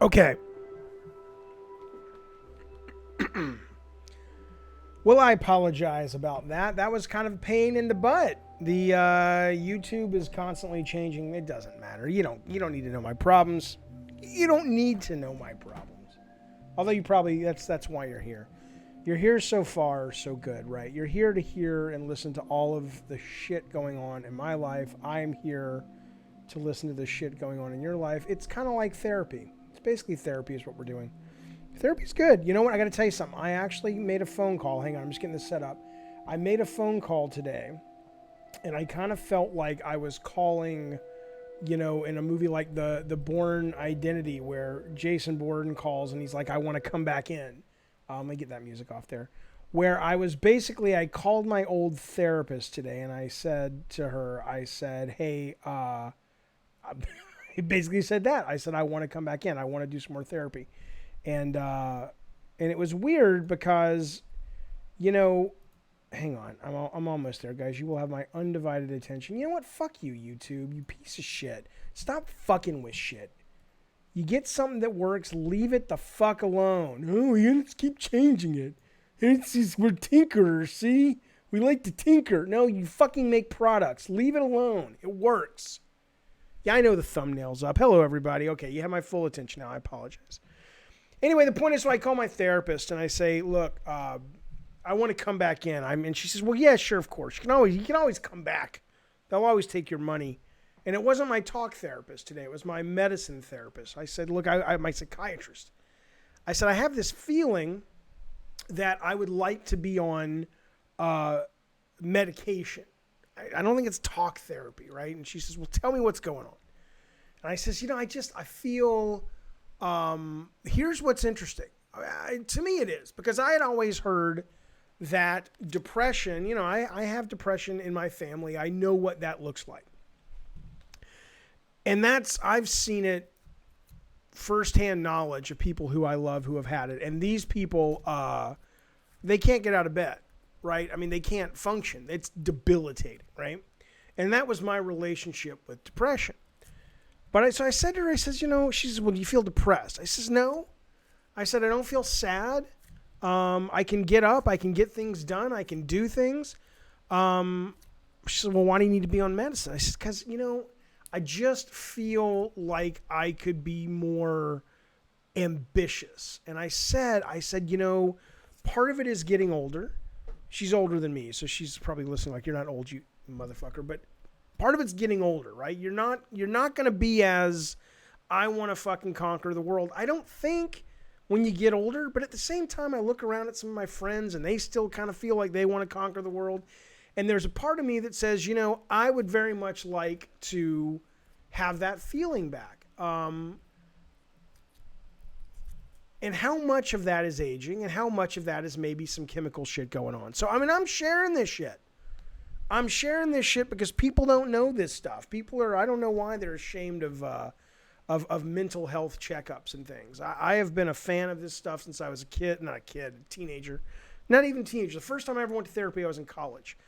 Okay. Well, I apologize about that. That was kind of a pain in the butt. The YouTube is constantly changing. It doesn't matter. You don't need to know my problems. You don't need to know my problems. Although you probably that's why you're here. You're here so far, so good, right? You're here to hear and listen to all of the shit going on in my life. I'm here to listen to the shit going on in your life. It's kind of like therapy. It's basically therapy is what we're doing. Therapy's good. You know what? I got to tell you something. I actually made a phone call. Hang on, I'm just getting this set up. I made a phone call today, and I kind of felt like I was calling, in a movie like the Bourne Identity, where Jason Bourne calls and he's like, "I want to come back in." Let me get that music off there. Where I called my old therapist today, and I said to her, "Hey, I basically said that. I said I want to come back in. I want to do some more therapy." And it was weird because, hang on, I'm almost there, guys. You will have my undivided attention. You know what? Fuck you, YouTube, you piece of shit. Stop fucking with shit. You get something that works, leave it the fuck alone. Oh, you just keep changing it. We're tinkerers, see? We like to tinker. No, you fucking make products. Leave it alone. It works. Yeah, I know the thumbnail's up. Hello, everybody. Okay, you have my full attention now. I apologize. Anyway, the point is, so I call my therapist and I say, "Look, I want to come back in." And she says, "Well, yeah, sure, of course. You can always come back. They'll always take your money." And it wasn't my talk therapist today. It was my medicine therapist. I said, "Look, I'm my psychiatrist." I said, "I have this feeling that I would like to be on medication. I don't think it's talk therapy, right?" And she says, "Well, tell me what's going on." And I says, I feel... here's what's interesting. To me it is, because I had always heard that depression, I have depression in my family. I know what that looks like. And I've seen it firsthand knowledge of people who I love who have had it. And these people, they can't get out of bed, right? I mean, they can't function. It's debilitating, right? And that was my relationship with depression. But so I said to her, she says, "Well, do you feel depressed?" I says, "No." I said, "I don't feel sad. I can get up. I can get things done. I can do things." She said, "Well, why do you need to be on medicine?" I said, "Because, I just feel like I could be more ambitious." And I said, part of it is getting older. She's older than me, so she's probably listening like, "You're not old, you motherfucker." But part of it's getting older, right? You're not going to be as, "I want to fucking conquer the world." I don't think when you get older, but at the same time, I look around at some of my friends and they still kind of feel like they want to conquer the world. And there's a part of me that says, I would very much like to have that feeling back. And how much of that is aging and how much of that is maybe some chemical shit going on. So, I'm sharing this shit. I'm sharing this shit because people don't know this stuff. People I don't know why they're ashamed of mental health checkups and things. I have been a fan of this stuff since I was a teenager. Not even teenager. The first time I ever went to therapy, I was in college.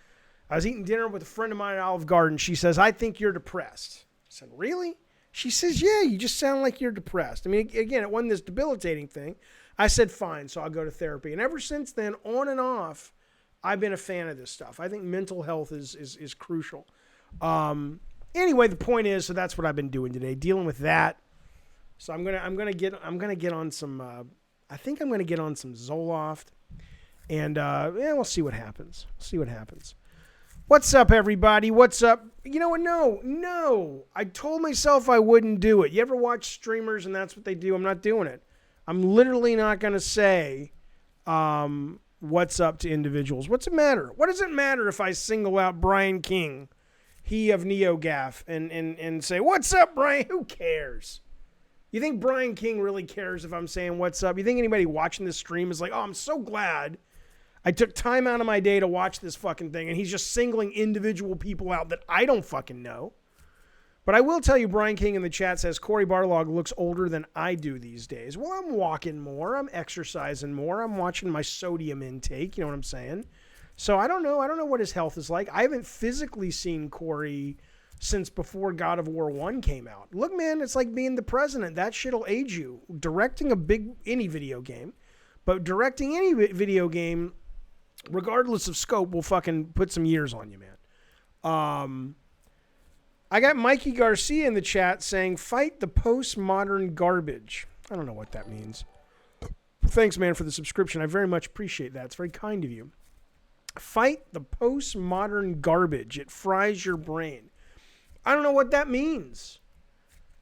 I was eating dinner with a friend of mine at Olive Garden. She says, "I think you're depressed." I said, "Really?" She says, "Yeah, you just sound like you're depressed." I mean, again, it wasn't this debilitating thing. I said, "Fine," so I'll go to therapy. And ever since then, on and off, I've been a fan of this stuff. I think mental health is crucial. Anyway, the point is, so that's what I've been doing today, dealing with that. So I'm gonna get on some. I think I'm gonna get on some Zoloft, and we'll see what happens. What's up, everybody? What's up? You know what? No. I told myself I wouldn't do it. You ever watch streamers and that's what they do? I'm not doing it. I'm literally not gonna say what's up to individuals. What's it matter? What does it matter if I single out Brian King, he of NeoGaf, and say, "What's up, Brian?" Who cares? You think Brian King really cares if I'm saying what's up? You think anybody watching this stream is like, "Oh, I'm so glad I took time out of my day to watch this fucking thing," and he's just singling individual people out that I don't fucking know. But I will tell you, Brian King in the chat says, "Corey Barlog looks older than I do these days." Well, I'm walking more. I'm exercising more. I'm watching my sodium intake. You know what I'm saying? So I don't know. I don't know what his health is like. I haven't physically seen Corey since before God of War 1 came out. Look, man, it's like being the president. That shit'll age you. Directing any video game, but directing any video game, regardless of scope, will fucking put some years on you, man. I got Mikey Garcia in the chat saying, fight the postmodern garbage. I don't know what that means. Thanks, man, for the subscription. I very much appreciate that. It's very kind of you. Fight the postmodern garbage. It fries your brain. I don't know what that means.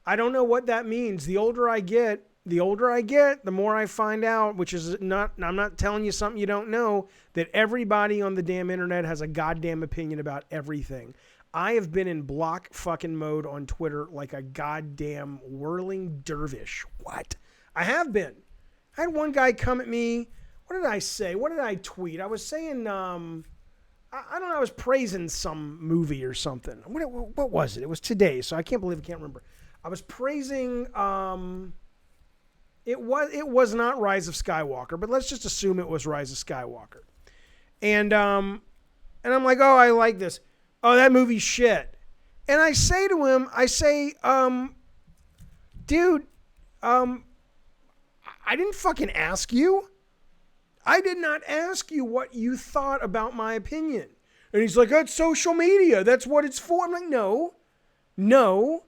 I don't know what that means. The older I get, the more I find out, which is not, I'm not telling you something you don't know, that everybody on the damn internet has a goddamn opinion about everything. I have been in block fucking mode on Twitter like a goddamn whirling dervish. What? I have been. I had one guy come at me. What did I say? What did I tweet? I was saying, I don't know, I was praising some movie or something. What was it? It was today, so I can't believe I can't remember. I was praising, it was not Rise of Skywalker, but let's just assume it was Rise of Skywalker. And I'm like, oh, I like this. Oh, that movie's shit. And I say to him, dude, I didn't fucking ask you. I did not ask you what you thought about my opinion. And he's like, that's social media. That's what it's for. I'm like, no.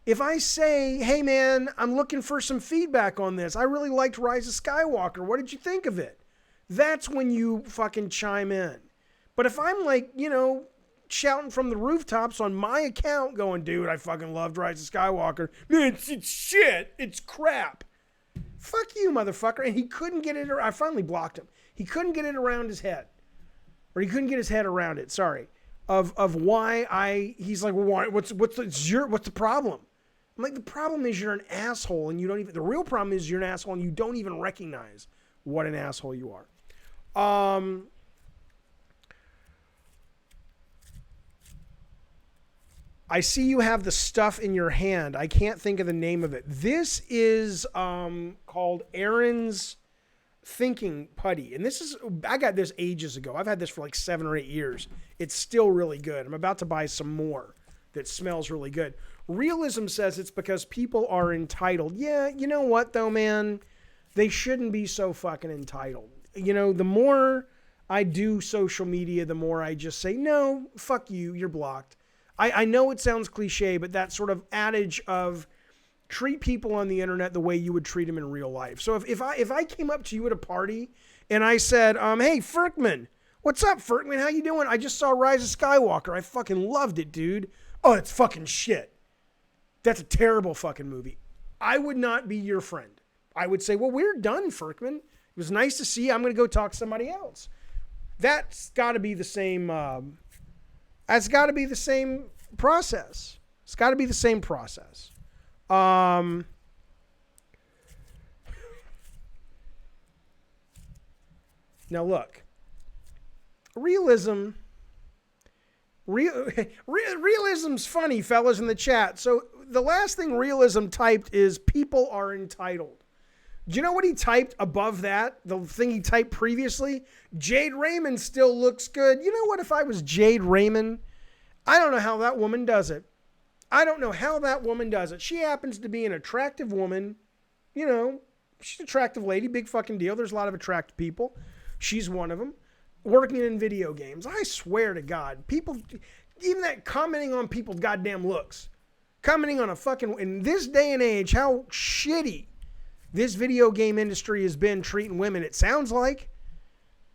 If I say, hey man, I'm looking for some feedback on this. I really liked Rise of Skywalker. What did you think of it? That's when you fucking chime in. But if I'm like, shouting from the rooftops on my account going, dude, I fucking loved Rise of Skywalker. It's shit. It's crap. Fuck you, motherfucker. And he couldn't get it. I finally blocked him. He couldn't get it around his head. Or he couldn't get his head around it. Sorry. Of why he's like, well, why, what's the problem? I'm like, the problem is you're an asshole and you don't even, the real problem is you're an asshole and you don't even recognize what an asshole you are. I see you have the stuff in your hand. I can't think of the name of it. This is called Aaron's Thinking Putty. And I got this ages ago. I've had this for like 7 or 8 years. It's still really good. I'm about to buy some more that smells really good. Realism says it's because people are entitled. Yeah, you know what though, man? They shouldn't be so fucking entitled. The more I do social media, the more I just say, no, fuck you, you're blocked. I know it sounds cliche, but that sort of adage of treat people on the internet the way you would treat them in real life. So if I came up to you at a party and I said, hey, Ferkman, what's up, Ferkman? How you doing? I just saw Rise of Skywalker. I fucking loved it, dude. Oh, it's fucking shit. That's a terrible fucking movie. I would not be your friend. I would say, well, we're done, Ferkman. It was nice to see you. I'm going to go talk to somebody else. That's got to be the same... It's got to be the same process. It's got to be the same process. Now look, realism's funny, fellas in the chat. So the last thing realism typed is people are entitled. Do you know what he typed above that? The thing he typed previously? Jade Raymond still looks good. You know what? If I was Jade Raymond, I don't know how that woman does it. She happens to be an attractive woman. She's an attractive lady. Big fucking deal. There's a lot of attractive people. She's one of them. Working in video games. I swear to God. People, even that commenting on people's goddamn looks. Commenting on in this day and age, how shitty this video game industry has been treating women, it sounds like.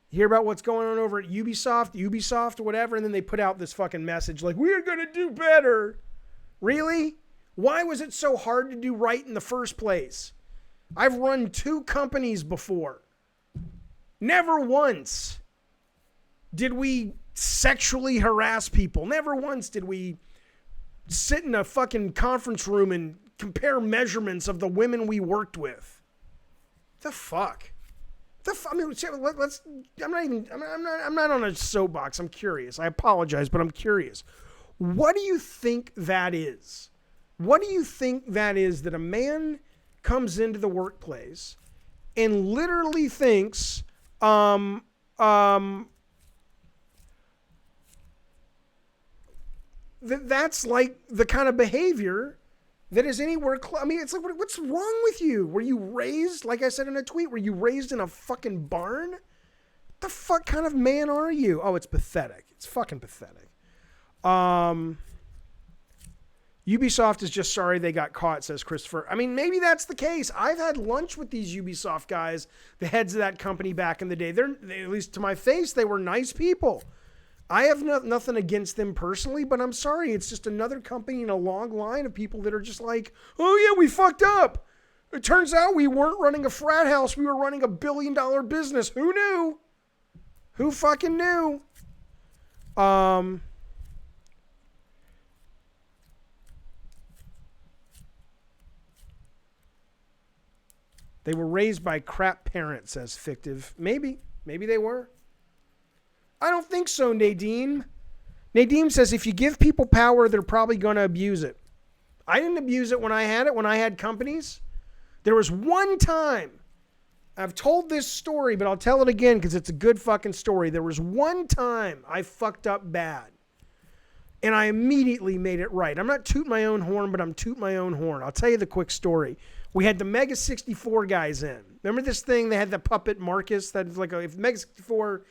You hear about what's going on over at Ubisoft or whatever, and then they put out this fucking message like, we're going to do better. Really? Why was it so hard to do right in the first place? I've run 2 companies before. Never once did we sexually harass people. Never once did we sit in a fucking conference room and compare measurements of the women we worked with. The fuck? I'm not on a soapbox. I'm curious. I apologize, but I'm curious. What do you think that is? What do you think that is that a man comes into the workplace and literally thinks, that's like the kind of behavior that is anywhere close. I mean, it's like, what's wrong with you? Were you raised, like I said in a tweet, were you raised in a fucking barn? What the fuck kind of man are you? Oh, it's pathetic. It's fucking pathetic. Ubisoft is just sorry they got caught, says Christopher. I mean, maybe that's the case. I've had lunch with these Ubisoft guys, the heads of that company back in the day. They, at least to my face, they were nice people. I have nothing against them personally, but I'm sorry. It's just another company in a long line of people that are just like, oh yeah, we fucked up. It turns out we weren't running a frat house. We were running $1 billion business. Who knew? Who fucking knew? They were raised by crap parents, says Fictive. Maybe they were. I don't think so, Nadine. Nadine says if you give people power, they're probably going to abuse it. I didn't abuse it when I had companies. There was one time, I've told this story, but I'll tell it again because it's a good fucking story. There was one time I fucked up bad, and I immediately made it right. I'm not tooting my own horn, but I'm tooting my own horn. I'll tell you the quick story. We had the Mega 64 guys in. Remember this thing? They had the puppet Marcus. That's like if Mega 64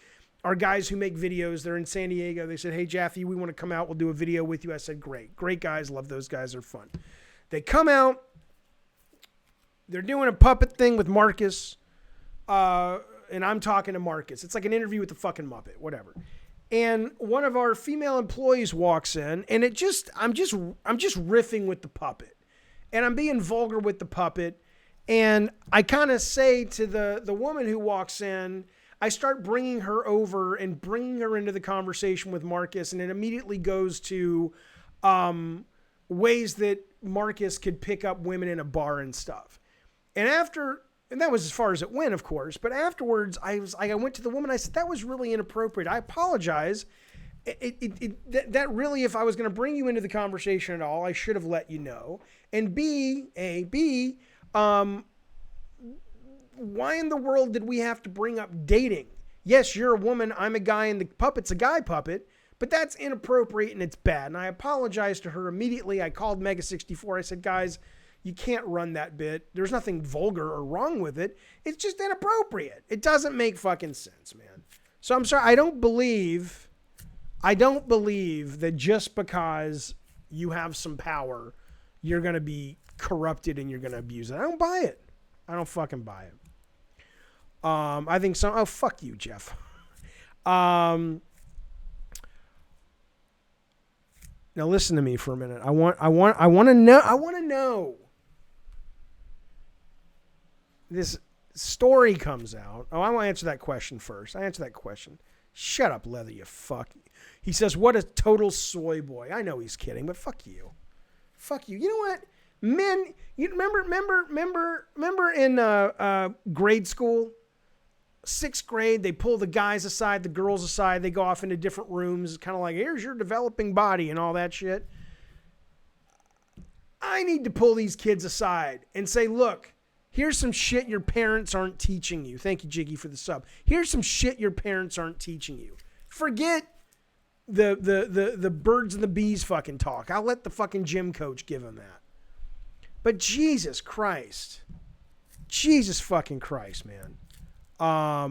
are guys who make videos. They're in San Diego. They said, hey, Jaffe, we want to come out. We'll do a video with you. I said, great. Great guys. Love those guys. They're fun. They come out. They're doing a puppet thing with Marcus. And I'm talking to Marcus. It's like an interview with the fucking Muppet, whatever. And one of our female employees walks in, and I'm just riffing with the puppet. And I'm being vulgar with the puppet. And I kind of say to the woman who walks in, I start bringing her over and bringing her into the conversation with Marcus. And it immediately goes to ways that Marcus could pick up women in a bar and stuff. And that was as far as it went, of course. But afterwards, I went to the woman. I said, that was really inappropriate. I apologize. That really, if I was going to bring you into the conversation at all, I should have let you know. And B, why in the world did we have to bring up dating? Yes, you're a woman. I'm a guy, and the puppet's a guy puppet. But that's inappropriate and it's bad. And I apologized to her immediately. I called Mega 64. I said, guys, you can't run that bit. There's nothing vulgar or wrong with it. It's just inappropriate. It doesn't make fucking sense, man. So I'm sorry. I don't believe that just because you have some power, you're going to be corrupted and you're going to abuse it. I don't buy it. I don't fucking buy it. I think so. Oh, fuck you, Jeff. Now listen to me for a minute. I want to know. This story comes out. Oh, I want to answer that question first. I answer that question. Shut up, Leather, you fuck. He says, what a total soy boy. I know he's kidding, but fuck you. Fuck you. You know what? Men, you remember in grade school, 6th grade, they pull the guys aside, the girls aside, they go off into different rooms. It's kind of like, here's your developing body and all that shit. I need to pull these kids aside and say, look, here's some shit your parents aren't teaching you. Thank you, Jiggy, for the sub. Here's some shit your parents aren't teaching you. Forget the birds and the bees fucking talk. I'll let the fucking gym coach give them that. But Jesus Christ. Jesus fucking Christ, man. I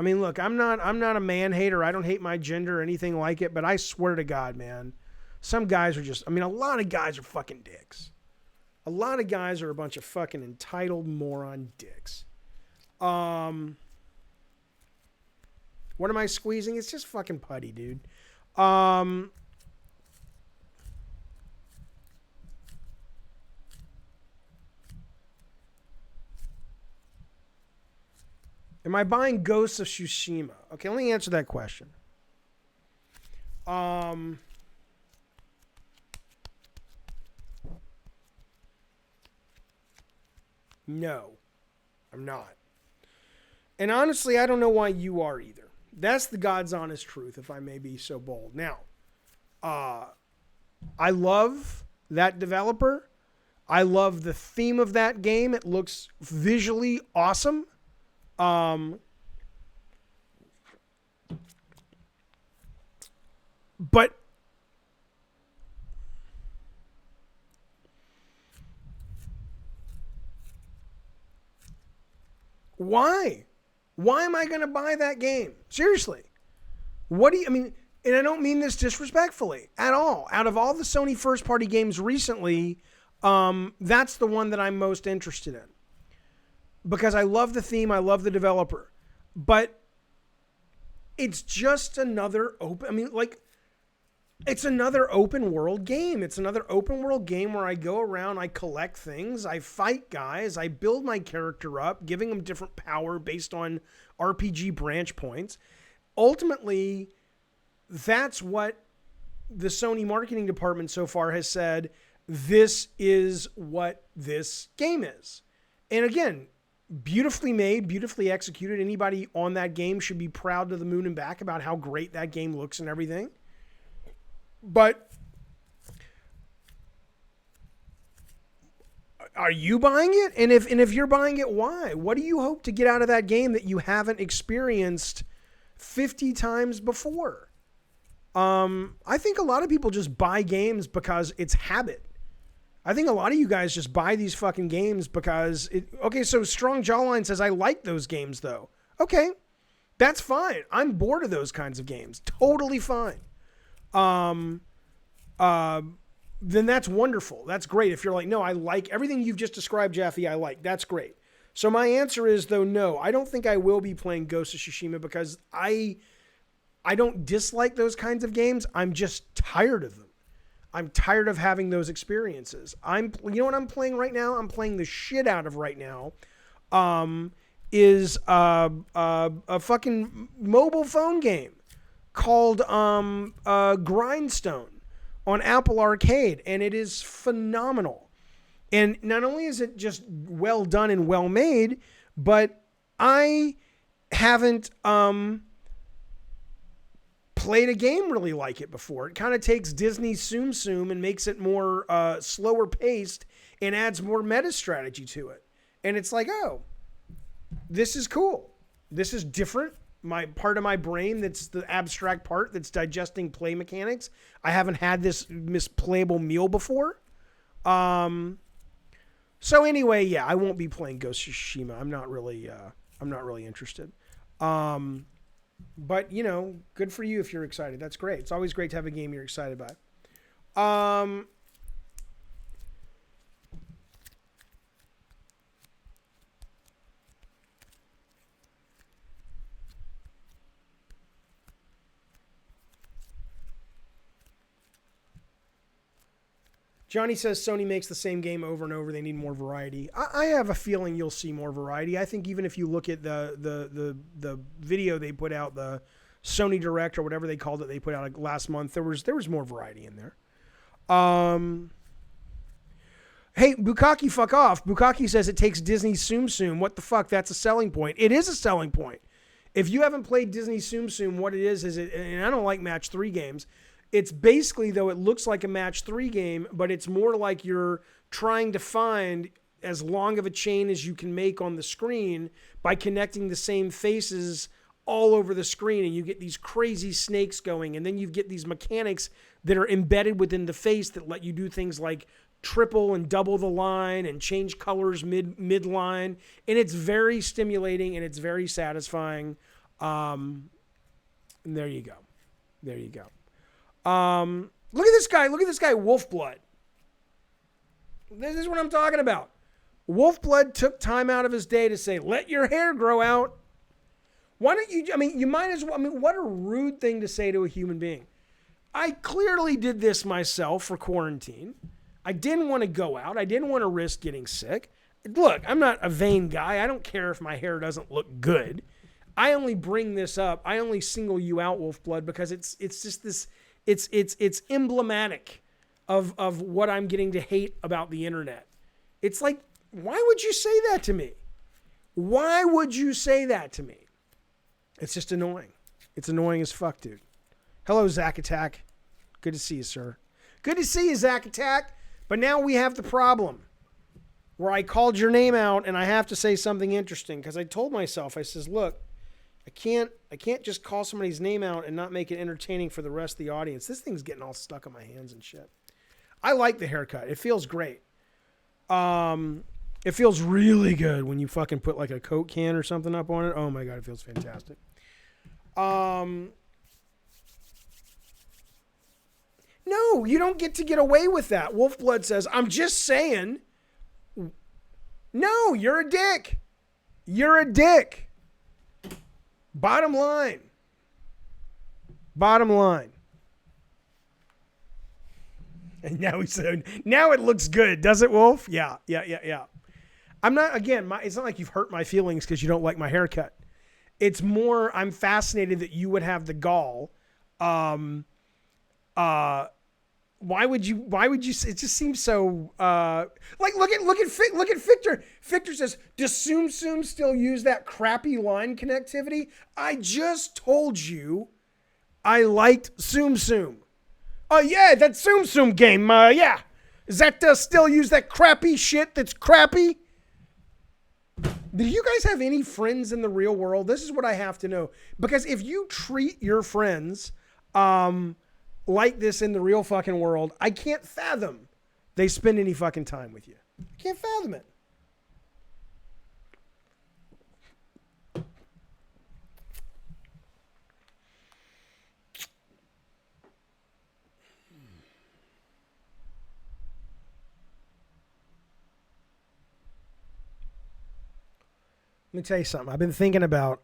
mean, look, I'm not a man hater. I don't hate my gender or anything like it, but I swear to God, man, some guys are just, a lot of guys are fucking dicks. A lot of guys are a bunch of fucking entitled moron dicks. What am I squeezing? It's just fucking putty, dude. Am I buying Ghosts of Tsushima? Okay, let me answer that question. No, I'm not. And honestly, I don't know why you are either. That's the God's honest truth, if I may be so bold. Now, I love that developer. I love the theme of that game. It looks visually awesome. But why? Why am I going to buy that game? Seriously. What do you, I mean, and I don't mean this disrespectfully at all. Out of all the Sony first party games recently, that's the one that I'm most interested in. Because I love the theme, I love the developer. But it's just another it's another open world game. It's another open world game where I go around, I collect things, I fight guys, I build my character up, giving them different power based on RPG branch points. Ultimately, that's what the Sony marketing department so far has said. This is what this game is. And again, beautifully made, beautifully executed. Anybody on that game should be proud to the moon and back about how great that game looks and everything. But are you buying it? And if you're buying it, why? What do you hope to get out of that game that you haven't experienced 50 times before? I think a lot of people just buy games because it's habit. I think a lot of you guys just buy these fucking games because okay, so Strong Jawline says, I like those games though. Okay, that's fine. I'm bored of those kinds of games. Totally fine. Then that's wonderful. That's great. If you're like, no, I like everything you've just described, Jaffe, I like. That's great. So my answer is, though, no. I don't think I will be playing Ghost of Tsushima because I don't dislike those kinds of games. I'm just tired of them. I'm tired of having those experiences. You know what I'm playing right now? I'm playing the shit out of right now. Is a fucking mobile phone game called Grindstone on Apple Arcade, and it is phenomenal. And not only is it just well done and well made, but I haven't played a game really like it before. It kind of takes Disney's Tsum Tsum and makes it more slower paced and adds more meta strategy to it. And it's like, oh, this is cool. This is different. My part of my brain, that's the abstract part that's digesting play mechanics. I haven't had this misplayable meal before. So anyway, yeah, I won't be playing Ghost of Tsushima. I'm not really interested. But you know, good for you if you're excited. That's great. It's always great to have a game you're excited by. Johnny says Sony makes the same game over and over. They need more variety. I have a feeling you'll see more variety. I think even if you look at the video they put out, the Sony Direct or whatever they called it, they put out last month, there was more variety in there. Hey, Bukaki, fuck off. Bukaki says it takes Disney's Tsum Tsum. What the fuck? That's a selling point. It is a selling point. If you haven't played Disney's Tsum Tsum, what it is it, and I don't like match 3 games. It's basically, though, it looks like a match 3 game, but it's more like you're trying to find as long of a chain as you can make on the screen by connecting the same faces all over the screen, and you get these crazy snakes going, and then you get these mechanics that are embedded within the face that let you do things like triple and double the line and change colors mid-line, and it's very stimulating and it's very satisfying. And there you go. There you go. Look at this guy. Look at this guy, Wolfblood. This is what I'm talking about. Wolfblood took time out of his day to say, let your hair grow out. Why don't you, you might as well, what a rude thing to say to a human being. I clearly did this myself for quarantine. I didn't want to go out. I didn't want to risk getting sick. Look, I'm not a vain guy. I don't care if my hair doesn't look good. I only bring this up. I only single you out, Wolfblood, because it's just this, it's emblematic of what I'm getting to hate about the internet. It's like, why would you say that to me? Why would you say that to me? It's just annoying. It's annoying as fuck, dude. Hello, Zack Attack. Good to see you, sir. Good to see you, Zack Attack. But now we have the problem where I called your name out and I have to say something interesting because I told myself, I says, look, I can't just call somebody's name out and not make it entertaining for the rest of the audience. This thing's getting all stuck on my hands and shit. I like the haircut. It feels great. It feels really good when you fucking put like a Coke can or something up on it. Oh my God, it feels fantastic. No, you don't get to get away with that. Wolfblood says, I'm just saying. No, you're a dick. You're a dick. Bottom line. Bottom line. And now he said, now it looks good, does it, Wolf? Yeah. I'm not, again, it's not like you've hurt my feelings because you don't like my haircut. It's more, I'm fascinated that you would have the gall. Why would you, it just seems so, like, look at Victor. Victor says, does Tsum Tsum still use that crappy line connectivity? I just told you I liked Tsum Tsum. Oh, yeah, that Tsum Tsum game, yeah. Is that still use that crappy shit that's crappy? Do you guys have any friends in the real world? This is what I have to know. Because if you treat your friends like this in the real fucking world, I can't fathom they spend any fucking time with you. I can't fathom it. Let me tell you something. I've been thinking about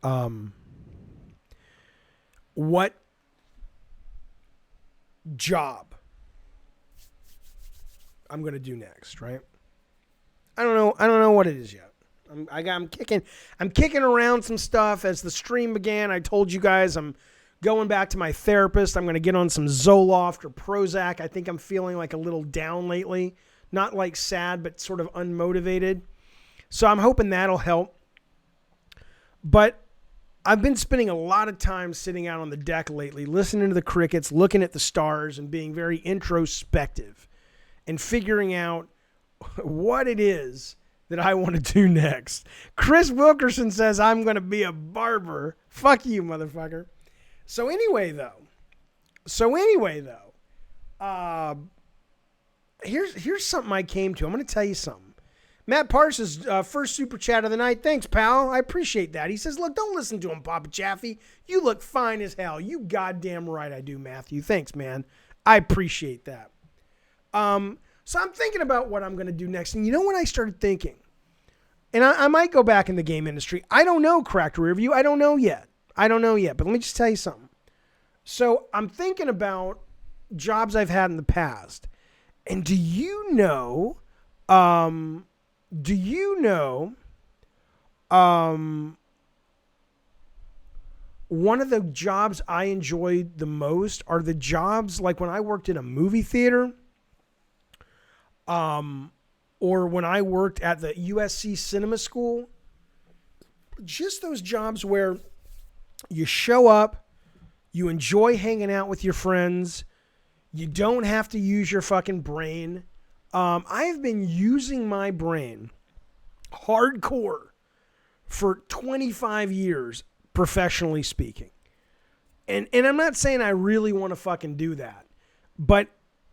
what job I'm going to do next, right? I don't know what it is yet. I'm kicking around some stuff. As the stream began, I told you guys I'm going back to my therapist. I'm going to get on some Zoloft or Prozac. I think I'm feeling like a little down lately. Not like sad, but sort of unmotivated. So I'm hoping that'll help. But I've been spending a lot of time sitting out on the deck lately, listening to the crickets, looking at the stars, and being very introspective and figuring out what it is that I want to do next. Chris Wilkerson says, I'm going to be a barber. Fuck you, motherfucker. So anyway, though, here's something I came to. I'm going to tell you something. Matt Parsons, first super chat of the night. Thanks, pal. I appreciate that. He says, look, don't listen to him, Papa Jaffe. You look fine as hell. You goddamn right I do, Matthew. Thanks, man. I appreciate that. So I'm thinking about what I'm going to do next. And you know what I started thinking? And I might go back in the game industry. I don't know, Cracked Rearview. I don't know yet. But let me just tell you something. So I'm thinking about jobs I've had in the past. And do you know one of the jobs I enjoyed the most are the jobs like when I worked in a movie theater, or when I worked at the USC Cinema School. Just those jobs where you show up, you enjoy hanging out with your friends, you don't have to use your fucking brain. I've been using my brain hardcore for 25 years, professionally speaking. And I'm not saying I really want to fucking do that, but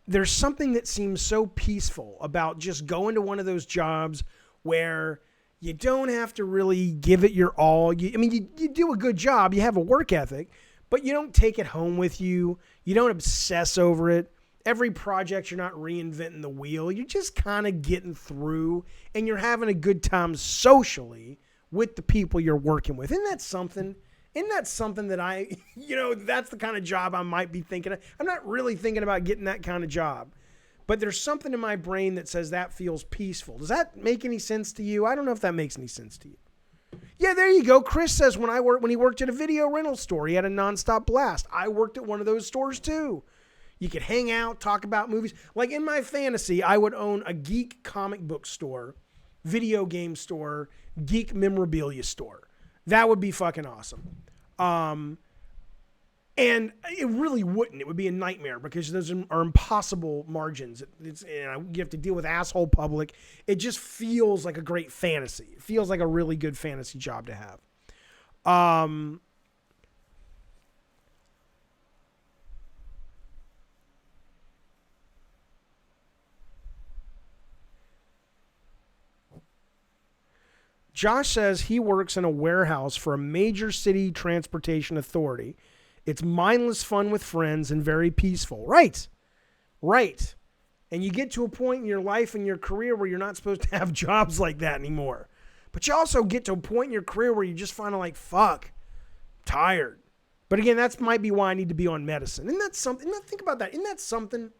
there's something that seems so peaceful about just going to one of those jobs where you don't have to really give it your all. You do a good job, you have a work ethic, but you don't take it home with you. You don't obsess over it. Every project, you're not reinventing the wheel. You're just kind of getting through, and you're having a good time socially with the people you're working with. Isn't that something? Isn't that something that that's the kind of job I might be thinking of. I'm not really thinking about getting that kind of job, but there's something in my brain that says that feels peaceful. Does that make any sense to you? I don't know if that makes any sense to you. Yeah, there you go. Chris says when he worked at a video rental store, he had a nonstop blast. I worked at one of those stores too. You could hang out, talk about movies. Like in my fantasy, I would own a geek comic book store, video game store, geek memorabilia store. That would be fucking awesome. And it really wouldn't. It would be a nightmare because those are impossible margins. You have to deal with asshole public. It just feels like a great fantasy. It feels like a really good fantasy job to have. Josh says he works in a warehouse for a major city transportation authority. It's mindless fun with friends and very peaceful. Right. Right. And you get to a point in your life and your career where you're not supposed to have jobs like that anymore. But you also get to a point in your career where you just find like, fuck, tired. But again, that might be why I need to be on medicine. Isn't that something? Think about that. Isn't that something?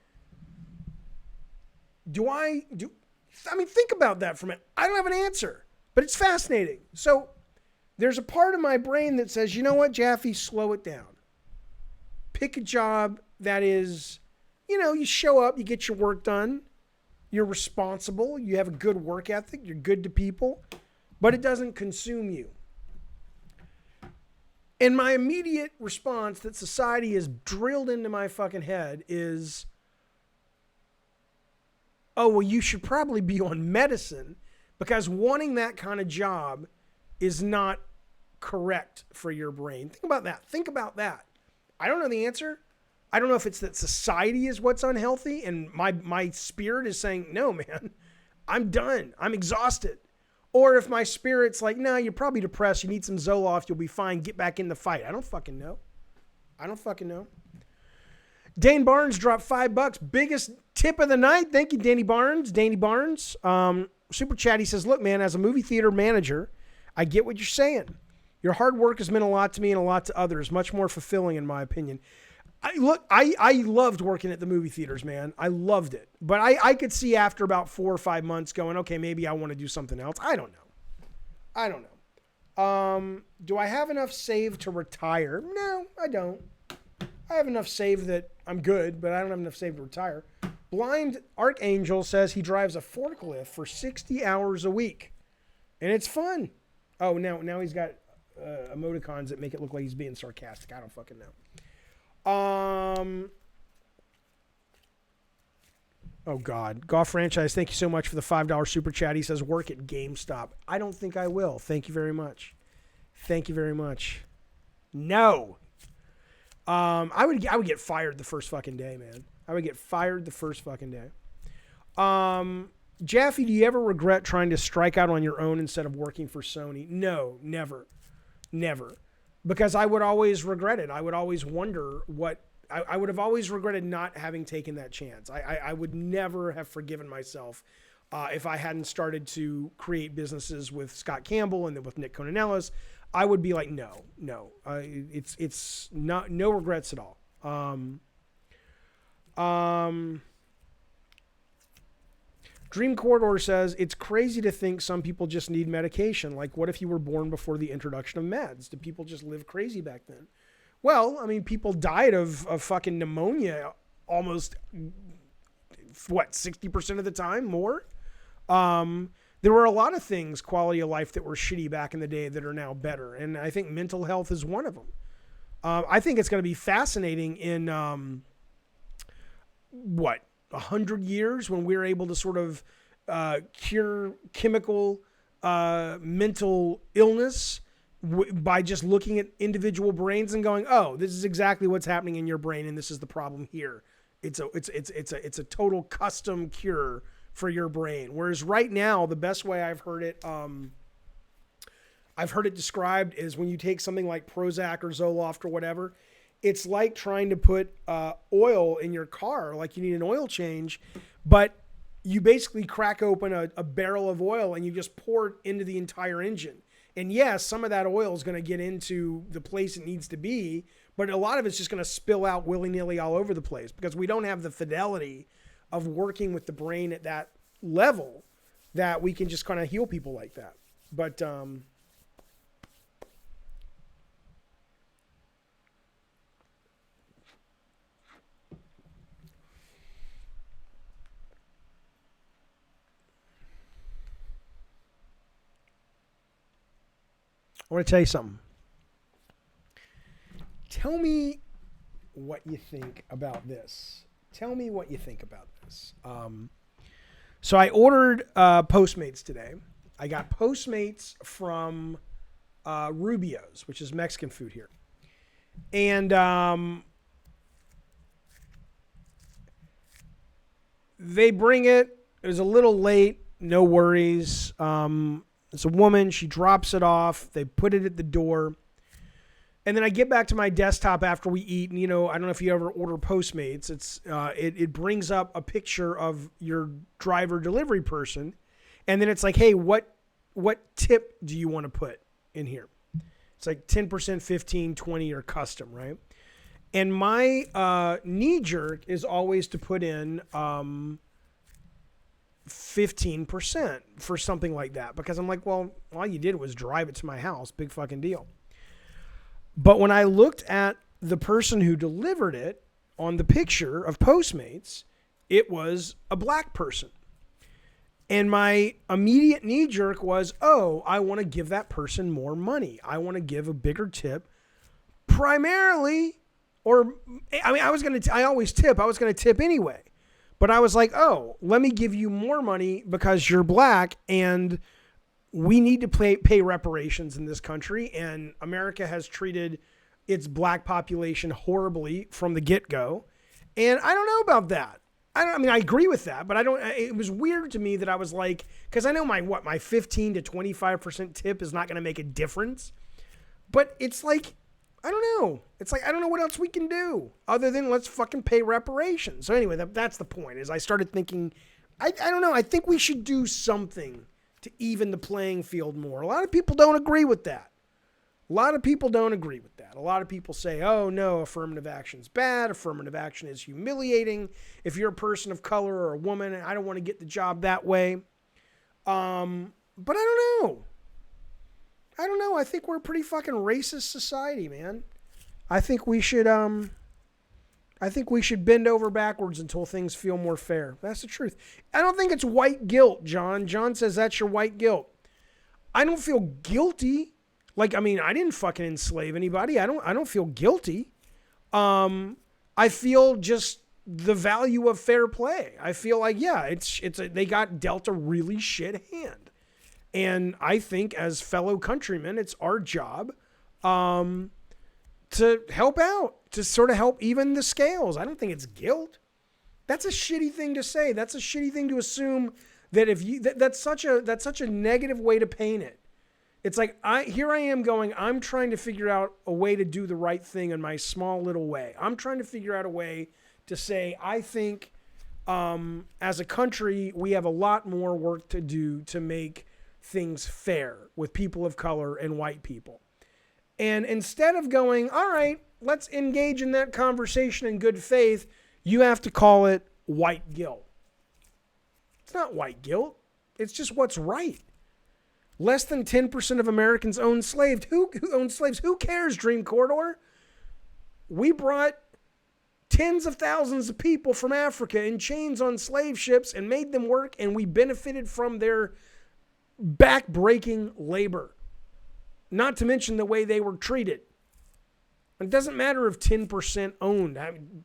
Think about that for a minute. I don't have an answer, but it's fascinating. So there's a part of my brain that says, you know what, Jaffe, slow it down. Pick a job that is, you show up, you get your work done, you're responsible, you have a good work ethic, you're good to people, but it doesn't consume you. And my immediate response that society has drilled into my fucking head is, oh, well, you should probably be on medicine because wanting that kind of job is not correct for your brain. Think about that. I don't know the answer. I don't know if it's that society is what's unhealthy and my spirit is saying, no, man, I'm done. I'm exhausted. Or if my spirit's like, no, you're probably depressed. You need some Zoloft. You'll be fine. Get back in the fight. I don't fucking know. Dane Barnes dropped $5. Biggest tip of the night. Thank you, Danny Barnes. Super chat. He says, look, man, as a movie theater manager, I get what you're saying. Your hard work has meant a lot to me and a lot to others. Much more fulfilling, in my opinion. I loved working at the movie theaters, man. I loved it. But I could see after about 4 or 5 months going, okay, maybe I want to do something else. I don't know. Do I have enough saved to retire? No, I don't. I have enough saved that I'm good, but I don't have enough saved to retire. Blind Archangel says he drives a forklift for 60 hours a week. And it's fun. Oh, now he's got emoticons that make it look like he's being sarcastic. I don't fucking know. Oh God. Golf Franchise, thank you so much for the $5 super chat. He says, work at GameStop. I don't think I will. Thank you very much. No. I would get fired the first fucking day, man. Jaffe, do you ever regret trying to strike out on your own instead of working for Sony? No, never. Because I would always regret it. I would always wonder I would have always regretted not having taken that chance. I would never have forgiven myself if I hadn't started to create businesses with Scott Campbell and then with Nick Conanellis. I would be like, no. It's not, no regrets at all. Dream Corridor says, it's crazy to think some people just need medication. Like, what if you were born before the introduction of meds? Did people just live crazy back then? Well, I mean, people died of fucking pneumonia almost, 60% of the time, more? There were a lot of things, quality of life, that were shitty back in the day that are now better. And I think mental health is one of them. I think it's going to be fascinating in, 100 years when we're able to sort of cure chemical mental illness by just looking at individual brains and going, oh, this is exactly what's happening in your brain and this is the problem here. It's a total custom cure for your brain. Whereas right now, the best way I've heard it described is when you take something like Prozac or Zoloft or whatever, it's like trying to put oil in your car, like you need an oil change, but you basically crack open a barrel of oil and you just pour it into the entire engine. And yes, some of that oil is going to get into the place it needs to be, but a lot of it's just going to spill out willy-nilly all over the place because we don't have the fidelity of working with the brain at that level that we can just kind of heal people like that. But, I want to tell you something. Tell me what you think about this. So I ordered Postmates today. I got Postmates from Rubio's, which is Mexican food here. And they bring it. It was a little late. No worries. It's a woman. She drops it off. They put it at the door. And then I get back to my desktop after we eat. And, I don't know if you ever order Postmates. It brings up a picture of your driver delivery person. And then it's like, hey, what tip do you want to put in here? It's like 10%, 15, 20, or custom, right? And my knee jerk is always to put in 15% for something like that. Because I'm like, well, all you did was drive it to my house. Big fucking deal. But when I looked at the person who delivered it on the picture of Postmates, it was a black person. And my immediate knee jerk was, oh, I want to give that person more money. I want to give a bigger tip primarily, I always tip. I was going to tip anyway. But I was like, oh, let me give you more money because you're black and we need to pay reparations in this country, and America has treated its black population horribly from the get-go. And I don't know about that. I agree with that, but it was weird to me that I was like, because I know my 15 to 25% tip is not going to make a difference. But it's like, I don't know. It's like, I don't know what else we can do other than let's fucking pay reparations. So anyway, that's the point, is I started thinking, I don't know. I think we should do something to even the playing field more. A lot of people don't agree with that. A lot of people say, oh no, affirmative action's bad. Affirmative action is humiliating. If you're a person of color or a woman, I don't want to get the job that way. But I don't know. I think we're a pretty fucking racist society, man. I think we should bend over backwards until things feel more fair. That's the truth. I don't think it's white guilt, John. John says that's your white guilt. I don't feel guilty. I didn't fucking enslave anybody. I don't feel guilty. I feel just the value of fair play. I feel like, yeah, they got dealt a really shit hand. And I think as fellow countrymen, it's our job to help out, to sort of help even the scales. I don't think it's guilt. That's a shitty thing to say. That's a shitty thing to assume that that's such a negative way to paint it. It's like, here I am going, I'm trying to figure out a way to do the right thing in my small little way. I'm trying to figure out a way to say, I think as a country, we have a lot more work to do to make things fair with people of color and white people. And instead of going, all right, let's engage in that conversation in good faith, you have to call it white guilt. It's not white guilt. It's just what's right. Less than 10% of Americans own slaves. Who owns slaves? Who cares, Dream Corridor? We brought tens of thousands of people from Africa in chains on slave ships and made them work, and we benefited from their back-breaking labor. Not to mention the way they were treated. It doesn't matter if 10% owned.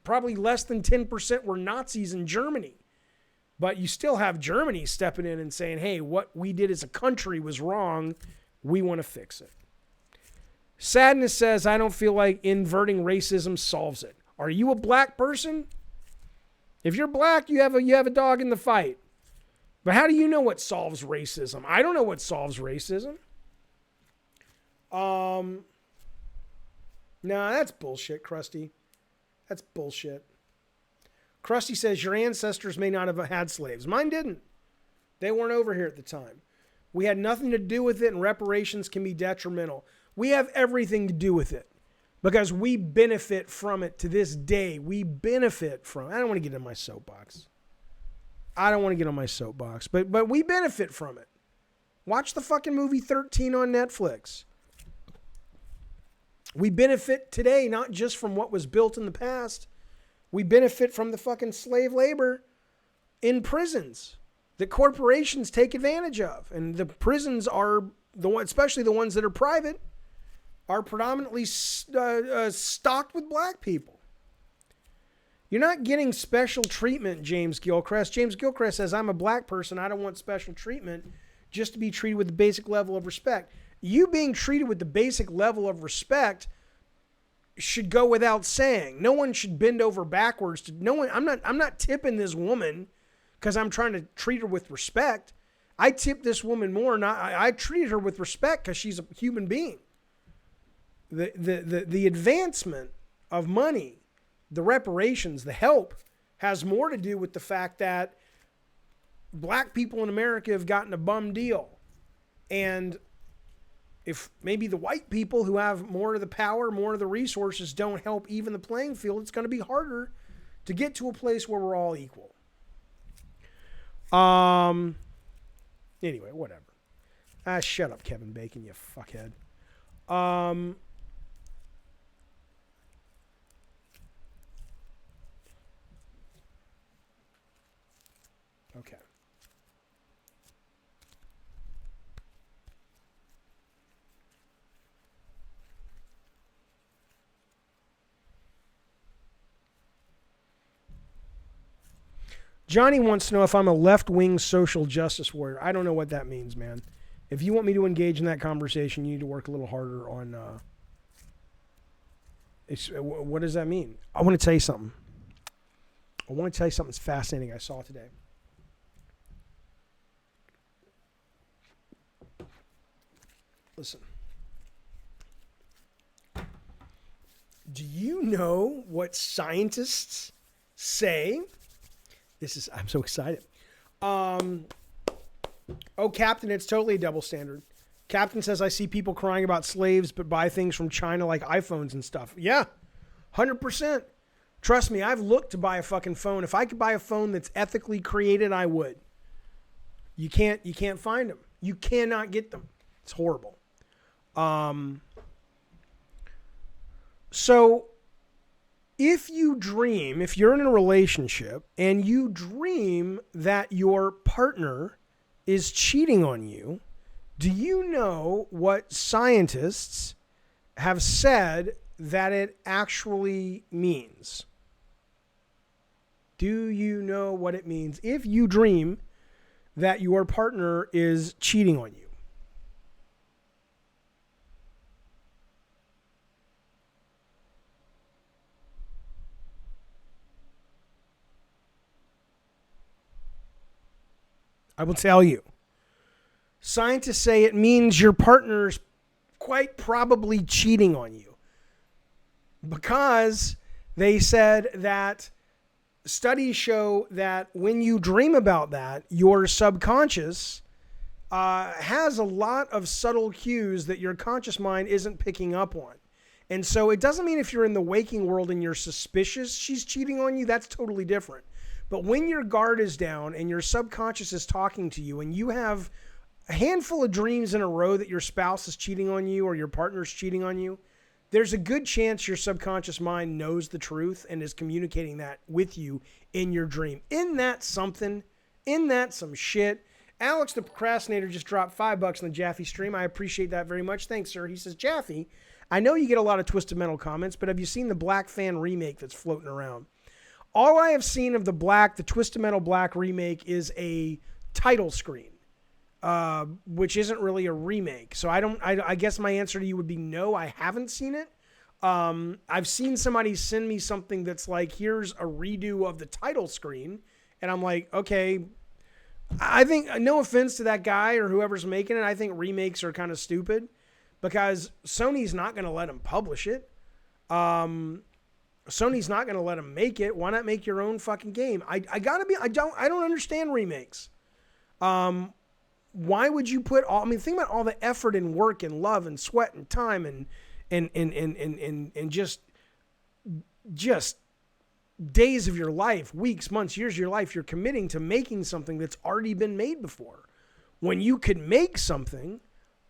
Probably less than 10% were Nazis in Germany. But you still have Germany stepping in and saying, hey, what we did as a country was wrong. We want to fix it. Sadness says, I don't feel like inverting racism solves it. Are you a black person? If you're black, you have a dog in the fight. But how do you know what solves racism? I don't know what solves racism. No, that's bullshit, Krusty. That's bullshit. Krusty says, your ancestors may not have had slaves. Mine didn't. They weren't over here at the time. We had nothing to do with it, and reparations can be detrimental. We have everything to do with it because we benefit from it to this day. We benefit from it. I don't want to get on my soapbox. But we benefit from it. Watch the fucking movie 13 on Netflix. We benefit today, not just from what was built in the past. We benefit from the fucking slave labor in prisons that corporations take advantage of. And the prisons are, especially the ones that are private, are predominantly stocked with black people. You're not getting special treatment, James Gilchrist. James Gilchrist says, I'm a black person. I don't want special treatment, just to be treated with the basic level of respect. You being treated with the basic level of respect should go without saying. No one should bend over backwards. I'm not tipping this woman because I'm trying to treat her with respect. I tipped this woman more, and I treated her with respect because she's a human being. The advancement of money, the reparations, the help, has more to do with the fact that black people in America have gotten a bum deal. And if maybe the white people who have more of the power, more of the resources don't help even the playing field, it's going to be harder to get to a place where we're all equal. Anyway, whatever. Shut up, Kevin Bacon, you fuckhead. Okay. Johnny wants to know if I'm a left-wing social justice warrior. I don't know what that means, man. If you want me to engage in that conversation, you need to work a little harder on... what does that mean? I want to tell you something. I want to tell you something that's fascinating I saw today. Listen. Do you know what scientists say? I'm so excited. Oh, Captain, it's totally a double standard. Captain says, I see people crying about slaves, but buy things from China like iPhones and stuff. Yeah, 100%. Trust me, I've looked to buy a fucking phone. If I could buy a phone that's ethically created, I would. You can't find them. You cannot get them. It's horrible. So if you're in a relationship and you dream that your partner is cheating on you, do you know what scientists have said that it actually means? Do you know what it means if you dream that your partner is cheating on you? I will tell you. Scientists say it means your partner's quite probably cheating on you. Because they said that studies show that when you dream about that, your subconscious has a lot of subtle cues that your conscious mind isn't picking up on. And so it doesn't mean if you're in the waking world and you're suspicious she's cheating on you, that's totally different. But when your guard is down and your subconscious is talking to you and you have a handful of dreams in a row that your spouse is cheating on you or your partner's cheating on you, there's a good chance your subconscious mind knows the truth and is communicating that with you in your dream. Isn't that something? Isn't that some shit? Alex the Procrastinator just dropped $5 on the Jaffe stream. I appreciate that very much. Thanks, sir. He says, Jaffe, I know you get a lot of Twisted Metal comments, but have you seen the Black Fan remake that's floating around? All I have seen of the Twisted Metal Black remake is a title screen, which isn't really a remake. So I guess my answer to you would be no, I haven't seen it. I've seen somebody send me something that's like, here's a redo of the title screen. And I'm like, okay, I think, no offense to that guy or whoever's making it, I think remakes are kind of stupid because Sony's not going to let them publish it. Sony's not going to let them make it. Why not make your own fucking game? I don't understand remakes. Why would you put think about all the effort and work and love and sweat and time and just days of your life, weeks, months, years of your life you're committing to making something that's already been made before. When you could make something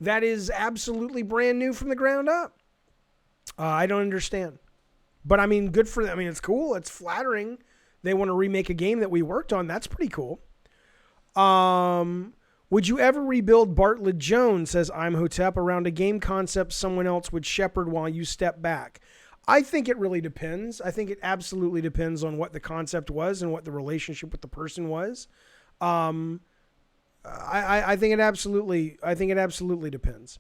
that is absolutely brand new from the ground up. I don't understand. But I mean, good for them. I mean, it's cool. It's flattering. They want to remake a game that we worked on. That's pretty cool. Would you ever rebuild Bartlett Jones, says I'm Hotep, around a game concept someone else would shepherd while you step back? I think it really depends. I think it absolutely depends on what the concept was and what the relationship with the person was. I think it absolutely depends.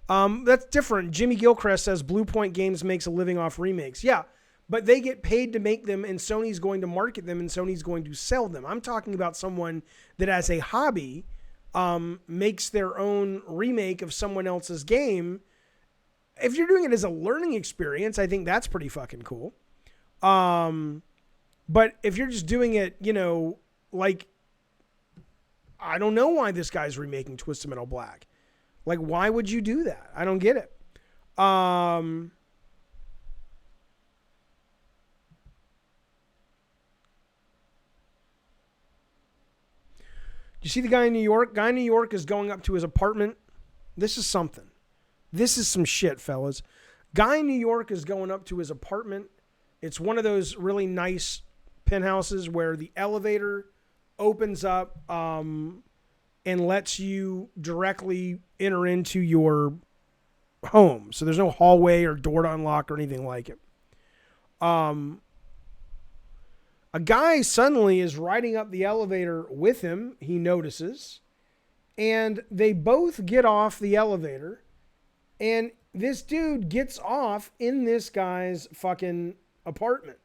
That's different. Jimmy Gilchrist says Blue Point Games makes a living off remakes. Yeah, but they get paid to make them and Sony's going to market them and Sony's going to sell them. I'm talking about someone that as a hobby makes their own remake of someone else's game. If you're doing it as a learning experience, I think that's pretty fucking cool. But if you're just doing it, like, I don't know why this guy's remaking Twisted Metal Black. Like, why would you do that? I don't get it. You see the guy in New York? Guy in New York is going up to his apartment. This is something. This is some shit, fellas. Guy in New York is going up to his apartment. It's one of those really nice penthouses where the elevator opens up and lets you directly enter into your home. So there's no hallway or door to unlock or anything like it. A guy suddenly is riding up the elevator with him. He notices. And they both get off the elevator. And this dude gets off in this guy's fucking apartment.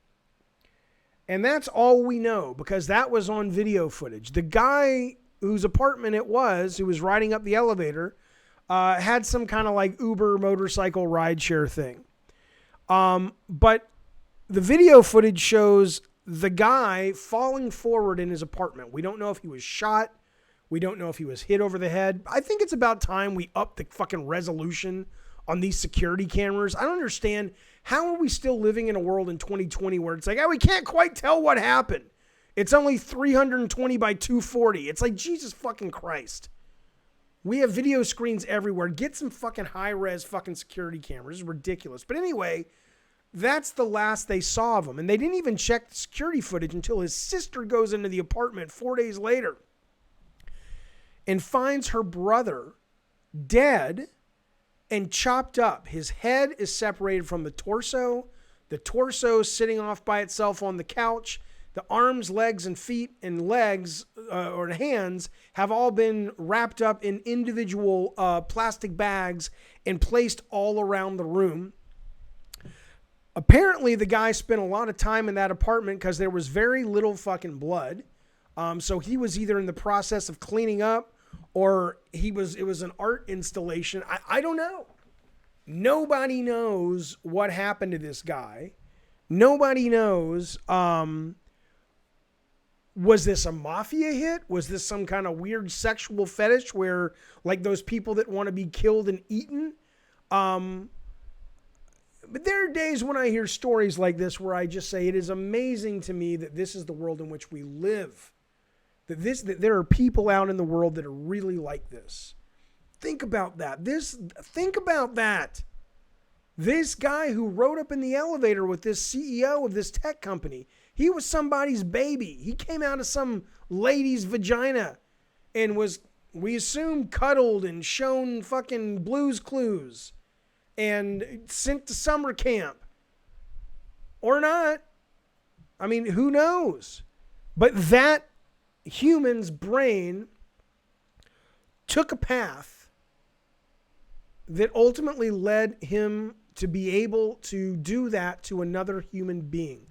And that's all we know because that was on video footage. The guy whose apartment it was, who was riding up the elevator, had some kind of like Uber motorcycle rideshare thing. But the video footage shows the guy falling forward in his apartment. We don't know if he was shot. We don't know if he was hit over the head. I think it's about time we up the fucking resolution on these security cameras. I don't understand. How are we still living in a world in 2020 where it's like, we can't quite tell what happened. It's only 320 by 240. It's like, Jesus fucking Christ. We have video screens everywhere. Get some fucking high-res fucking security cameras. It's ridiculous. But anyway, that's the last they saw of him. And they didn't even check the security footage until his sister goes into the apartment 4 days later and finds her brother dead and chopped up. His head is separated from the torso. The torso is sitting off by itself on the couch. The arms, legs, and feet and legs or hands have all been wrapped up in individual plastic bags and placed all around the room. Apparently, the guy spent a lot of time in that apartment because there was very little fucking blood. So he was either in the process of cleaning up or it was an art installation. I don't know. Nobody knows what happened to this guy. Nobody knows. Was this a mafia hit? Was this some kind of weird sexual fetish where, like those people that want to be killed and eaten? But there are days when I hear stories like this where I just say it is amazing to me that this is the world in which we live. That there are people out in the world that are really like this. Think about that. Think about that. This guy who rode up in the elevator with this CEO of this tech company, he was somebody's baby. He came out of some lady's vagina and was, we assume, cuddled and shown fucking Blue's Clues and sent to summer camp. Or not. I mean, who knows? But that human's brain took a path that ultimately led him to be able to do that to another human being.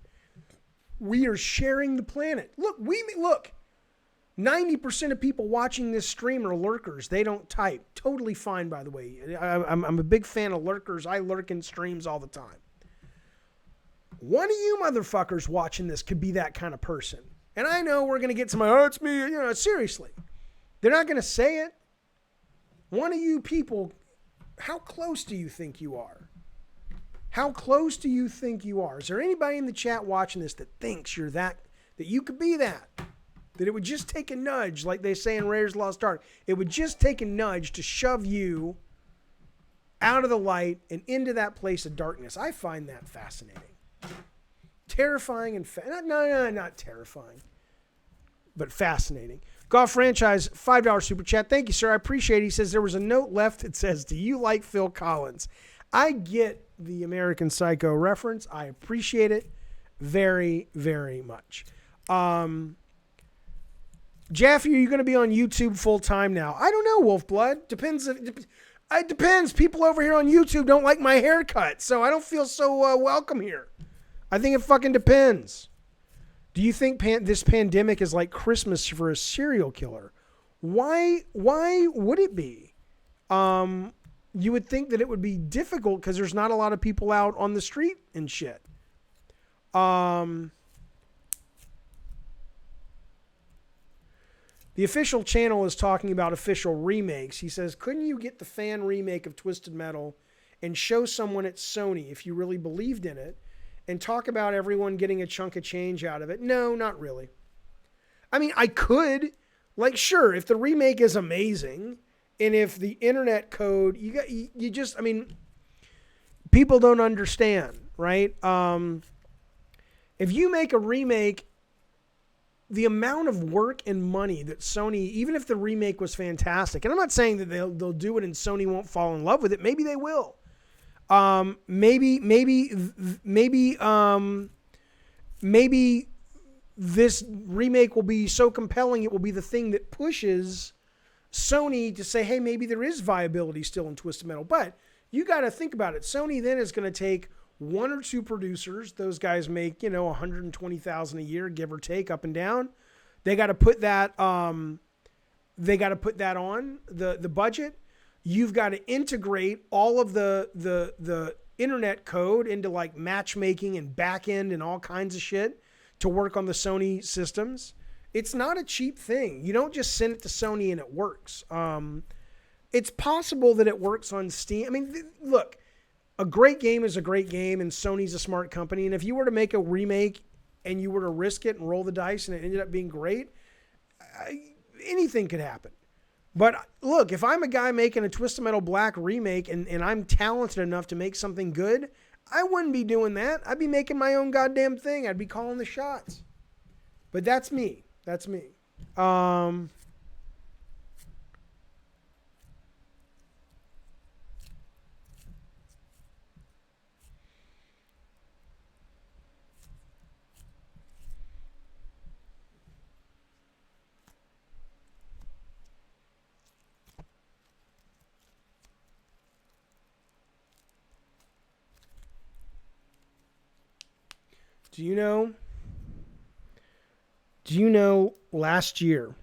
We are sharing the planet. Look, 90% of people watching this stream are lurkers. They don't type. Totally fine, by the way. I'm a big fan of lurkers. I lurk in streams all the time. One of you motherfuckers watching this could be that kind of person. And I know we're going to get somebody, it's me, seriously. They're not going to say it. One of you people, how close do you think you are? How close do you think you are? Is there anybody in the chat watching this that thinks you're that you could be that? That it would just take a nudge, like they say in Raiders Lost Ark. It would just take a nudge to shove you out of the light and into that place of darkness. I find that fascinating. Terrifying and not terrifying, but fascinating. Golf Franchise, $5 super chat. Thank you, sir. I appreciate it. He says there was a note left that says, do you like Phil Collins? I get the American Psycho reference. I appreciate it very, very much. Jaffe, are you going to be on YouTube full time now? I don't know, Wolfblood. Depends. It depends. People over here on YouTube don't like my haircut, so I don't feel so welcome here. I think it fucking depends. Do you think this pandemic is like Christmas for a serial killer? Why would it be? You would think that it would be difficult because there's not a lot of people out on the street and shit. The official channel is talking about official remakes. He says, couldn't you get the fan remake of Twisted Metal and show someone at Sony if you really believed in it and talk about everyone getting a chunk of change out of it? No, not really. I mean, I could. Like, sure, if the remake is amazing and if the internet code, people don't understand, right? If you make a remake, the amount of work and money that Sony, even if the remake was fantastic, and I'm not saying that they'll do it and Sony won't fall in love with it. Maybe they will. Maybe this remake will be so compelling, it will be the thing that pushes Sony to say, hey, maybe there is viability still in Twisted Metal. But you got to think about it. Sony then is going to take one or two producers. Those guys make, $120,000 a year, give or take, up and down. They got to put that on the budget. You've got to integrate all of the internet code into like matchmaking and back end and all kinds of shit to work on the Sony systems. It's not a cheap thing. You don't just send it to Sony and it works. It's possible that it works on Steam. I mean, look, a great game is a great game, and Sony's a smart company. And if you were to make a remake and you were to risk it and roll the dice and it ended up being great, anything could happen. But look, if I'm a guy making a Twisted Metal Black remake and I'm talented enough to make something good, I wouldn't be doing that. I'd be making my own goddamn thing. I'd be calling the shots. But that's me. That's me. Do you know last year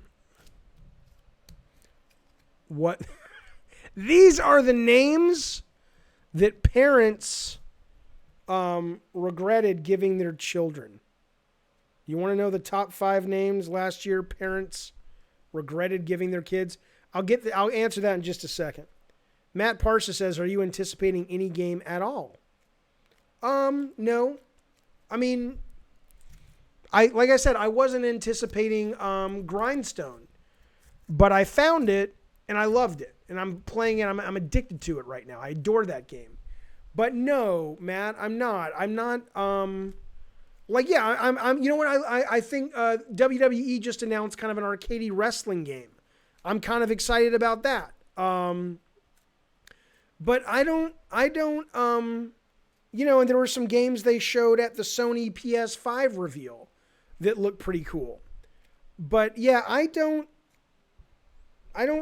what these are the names that parents regretted giving their children? You want to know the top 5 names last year parents regretted giving their kids? I'll answer that in just a second. Matt Parsa says, are you anticipating any game at all? No. I mean, like I said, I wasn't anticipating Grindstone, but I found it and I loved it, and I'm playing it. I'm addicted to it right now. I adore that game. But no, Matt, I'm not. I'm You know what? I think WWE just announced kind of an arcadey wrestling game. I'm kind of excited about that. But I don't. And there were some games they showed at the Sony PS5 reveal that looked pretty cool. But yeah, I don't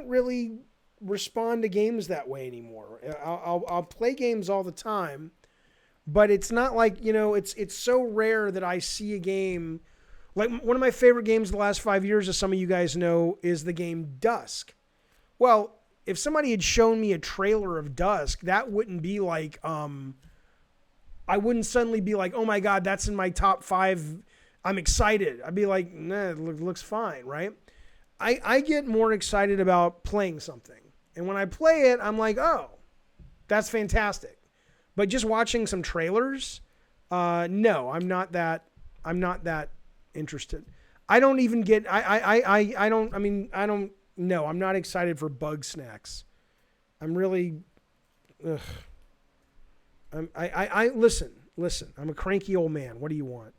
really respond to games that way anymore. I'll play games all the time, but it's not like, it's so rare that I see a game. Like, one of my favorite games the last 5 years, as some of you guys know, is the game Dusk. Well, if somebody had shown me a trailer of Dusk, that wouldn't be like, I wouldn't suddenly be like, oh my God, that's in my top 5. I'm excited. I'd be like, nah, it looks fine, right? I get more excited about playing something. And when I play it, I'm like, oh, that's fantastic. But just watching some trailers, no, I'm not that interested. I don't even get, no, I'm not excited for Bug Snacks. I'm really, ugh. Listen, I'm a cranky old man. What do you want?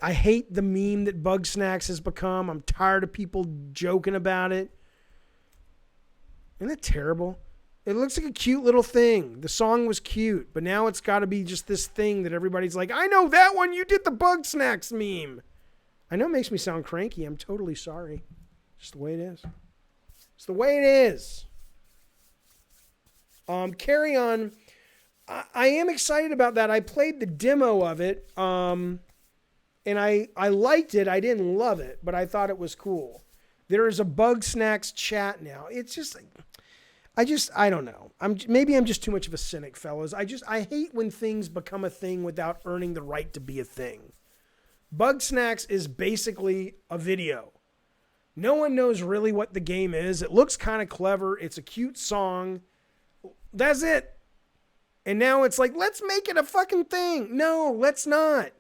I hate the meme that Bug Snacks has become. I'm tired of people joking about it. Isn't that terrible? It looks like a cute little thing. The song was cute, but now it's got to be just this thing that everybody's like, I know that one. You did the Bug Snacks meme. I know it makes me sound cranky. I'm totally sorry. Just the way it is. It's the way it is. Carry on. I am excited about that. I played the demo of it, and I liked it. I didn't love it, but I thought it was cool. There is a Bug Snacks chat now. It's just like, I don't know. Maybe I'm just too much of a cynic, fellas. I hate when things become a thing without earning the right to be a thing. Bug Snacks is basically a video. No one knows really what the game is. It looks kind of clever. It's a cute song. That's it. And now it's like, let's make it a fucking thing. No, let's not.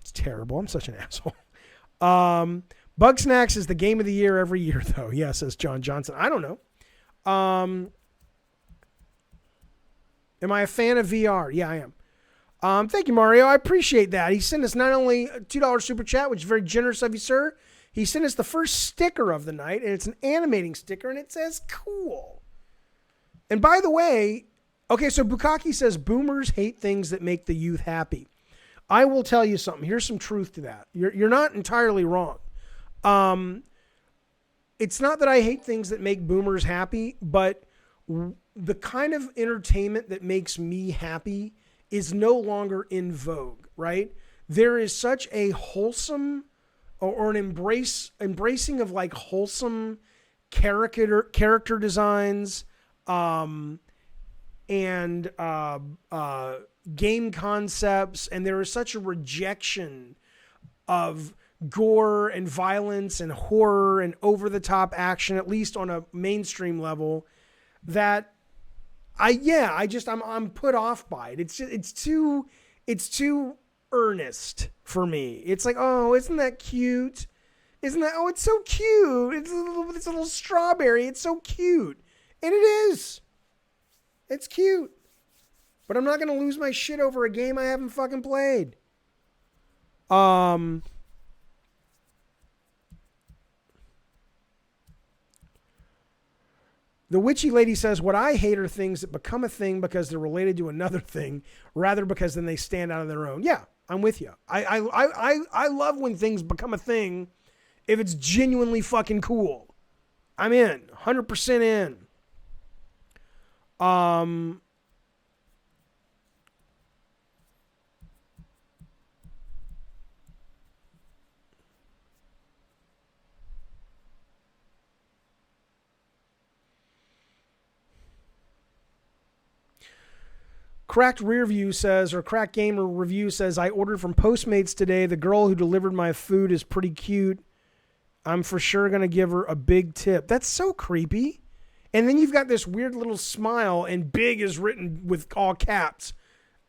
It's terrible. I'm such an asshole. Bug Snacks is the game of the year every year, though. Yeah, says John Johnson. I don't know. Am I a fan of VR? Yeah, I am. Thank you, Mario. I appreciate that. He sent us not only a $2 super chat, which is very generous of you, sir. He sent us the first sticker of the night, and it's an animating sticker, and it says cool. And by the way, okay, so Bukaki says boomers hate things that make the youth happy. I will tell you something. Here's some truth to that. You're not entirely wrong. It's not that I hate things that make boomers happy, but the kind of entertainment that makes me happy is no longer in vogue, right? There is such a wholesome or an embracing of like wholesome character designs, and game concepts, and there is such a rejection of gore and violence and horror and over-the-top action, at least on a mainstream level, that I'm put off by it. It's too earnest for me. It's like, oh, isn't that cute? Oh, it's so cute. It's a little strawberry. It's so cute. And it is. It's cute. But I'm not going to lose my shit over a game I haven't fucking played. The witchy lady says, what I hate are things that become a thing because they're related to another thing, rather because then they stand out on their own. Yeah, I'm with you. I love when things become a thing if it's genuinely fucking cool. I'm in. 100% in. Cracked Rearview says, or Cracked Gamer Review says, I ordered from Postmates today. The girl who delivered my food is pretty cute. I'm for sure going to give her a big tip. That's so creepy. And then you've got this weird little smile, and big is written with all caps.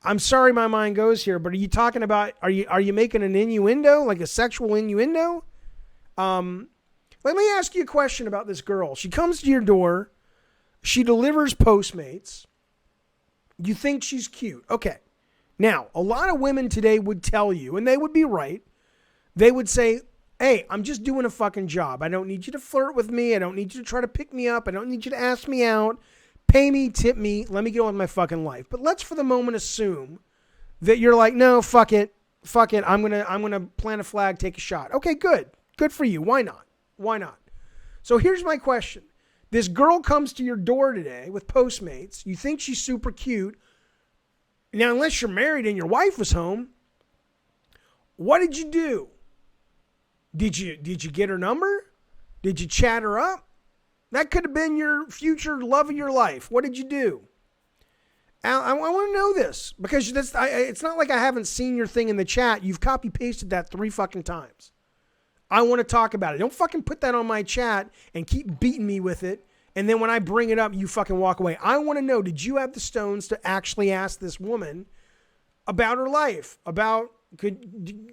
I'm sorry my mind goes here, but are you talking about, are you making an innuendo, like a sexual innuendo? Let me ask you a question about this girl. She comes to your door. She delivers Postmates. You think she's cute. Okay. Now, a lot of women today would tell you, and they would be right, they would say, hey, I'm just doing a fucking job. I don't need you to flirt with me. I don't need you to try to pick me up. I don't need you to ask me out. Pay me, tip me. Let me get on with my fucking life. But let's for the moment assume that you're like, no, fuck it. Fuck it. I'm gonna plant a flag, take a shot. Okay, good. Good for you. Why not? Why not? So here's my question. This girl comes to your door today with Postmates. You think she's super cute. Now, unless you're married and your wife was home, what did you do? Did you get her number? Did you chat her up? That could have been your future love of your life. What did you do? I want to know this because it's not like I haven't seen your thing in the chat. You've copy pasted that 3 fucking times. I want to talk about it. Don't fucking put that on my chat and keep beating me with it. And then when I bring it up, you fucking walk away. I want to know, did you have the stones to actually ask this woman about her life?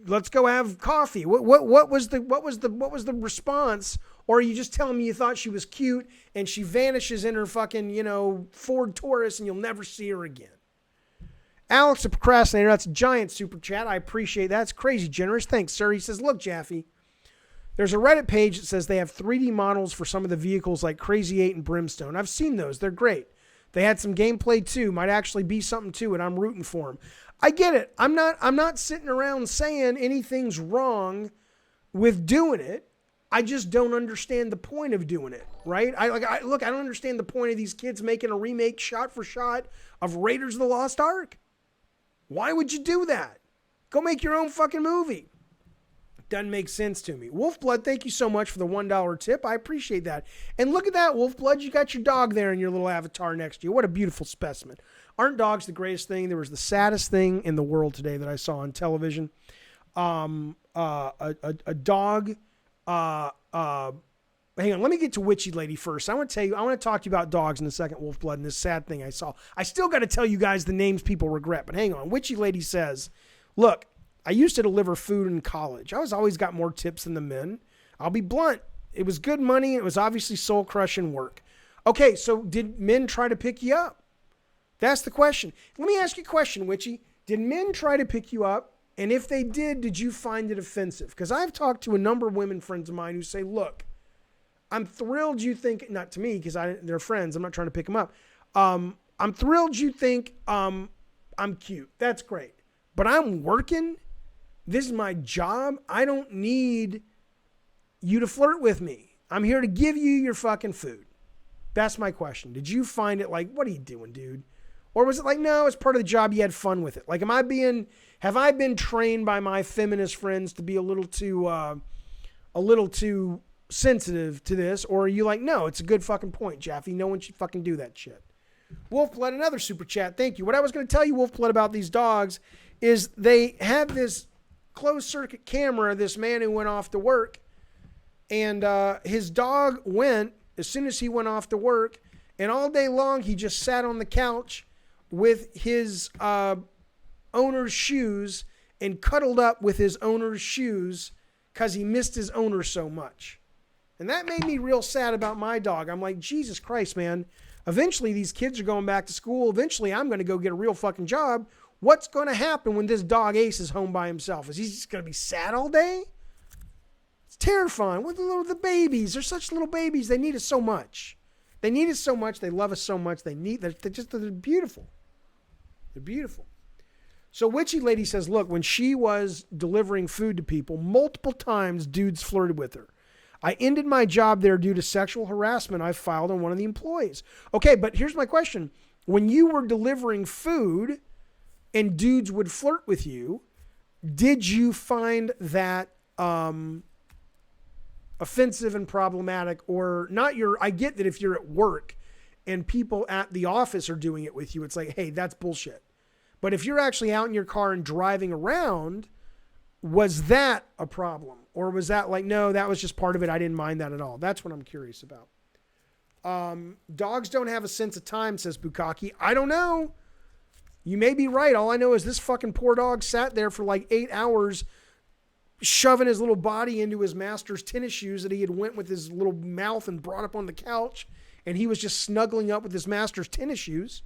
Let's go have coffee. What was the response? Or are you just telling me you thought she was cute and she vanishes in her fucking, Ford Taurus and you'll never see her again? Alex the Procrastinator, that's a giant super chat. I appreciate that. It's crazy generous. Thanks, sir. He says, look, Jaffe, there's a Reddit page that says they have 3D models for some of the vehicles like Crazy 8 and Brimstone. I've seen those. They're great. They had some gameplay too. Might actually be something to it. I'm rooting for them. I get it. I'm not sitting around saying anything's wrong with doing it. I just don't understand the point of doing it, right? I don't understand the point of these kids making a remake shot for shot of Raiders of the Lost Ark. Why would you do that? Go make your own fucking movie. Doesn't make sense to me. Wolfblood, thank you so much for the $1 tip. I appreciate that. And look at that, Wolfblood. You got your dog there in your little avatar next to you. What a beautiful specimen. Aren't dogs the greatest thing? There was the saddest thing in the world today that I saw on television. A dog. Hang on, let me get to Witchy Lady first. I want to talk to you about dogs in a second, Wolfblood, and this sad thing I saw. I still got to tell you guys the names people regret, but hang on. Witchy Lady says, look, I used to deliver food in college. I was always got more tips than the men. I'll be blunt. It was good money. It was obviously soul-crushing work. Okay, so did men try to pick you up? That's the question. Let me ask you a question, Witchy. Did men try to pick you up? And if they did you find it offensive? Because I've talked to a number of women friends of mine who say, look, I'm thrilled you think, not to me because they're friends. I'm not trying to pick them up. I'm thrilled you think I'm cute. That's great. But I'm working. This is my job. I don't need you to flirt with me. I'm here to give you your fucking food. That's my question. Did you find it like, what are you doing, dude? Or was it like, no, it's part of the job. You had fun with it. Like, have I been trained by my feminist friends to be a little too sensitive to this? Or are you like, no, it's a good fucking point, Jaffe. No one should fucking do that shit. Wolfblood, another super chat. Thank you. What I was going to tell you, Wolfblood, about these dogs is they had this closed circuit camera, this man who went off to work, and his dog went as soon as he went off to work, and all day long he just sat on the couch with his owner's shoes and cuddled up with his owner's shoes because he missed his owner so much. And that made me real sad about my dog. I'm like, Jesus Christ, man. Eventually these kids are going back to school. Eventually I'm going to go get a real fucking job. What's going to happen when this dog Ace is home by himself? Is he just going to be sad all day? It's terrifying. What the babies? They're such little babies. They need us so much. They need us so much. They love us so much. They're beautiful. They're beautiful. So Witchy Lady says, look, when she was delivering food to people, multiple times dudes flirted with her. I ended my job there due to sexual harassment I filed on one of the employees. Okay, but here's my question. When you were delivering food and dudes would flirt with you, did you find that offensive and problematic? Or not I get that if you're at work and people at the office are doing it with you, it's like, hey, that's bullshit. But if you're actually out in your car and driving around, was that a problem? Or was that like, no, that was just part of it. I didn't mind that at all. That's what I'm curious about. Dogs don't have a sense of time, says Bukaki. I don't know. You may be right. All I know is this fucking poor dog sat there for like 8 hours shoving his little body into his master's tennis shoes that he had went with his little mouth and brought up on the couch. And he was just snuggling up with his master's tennis shoes.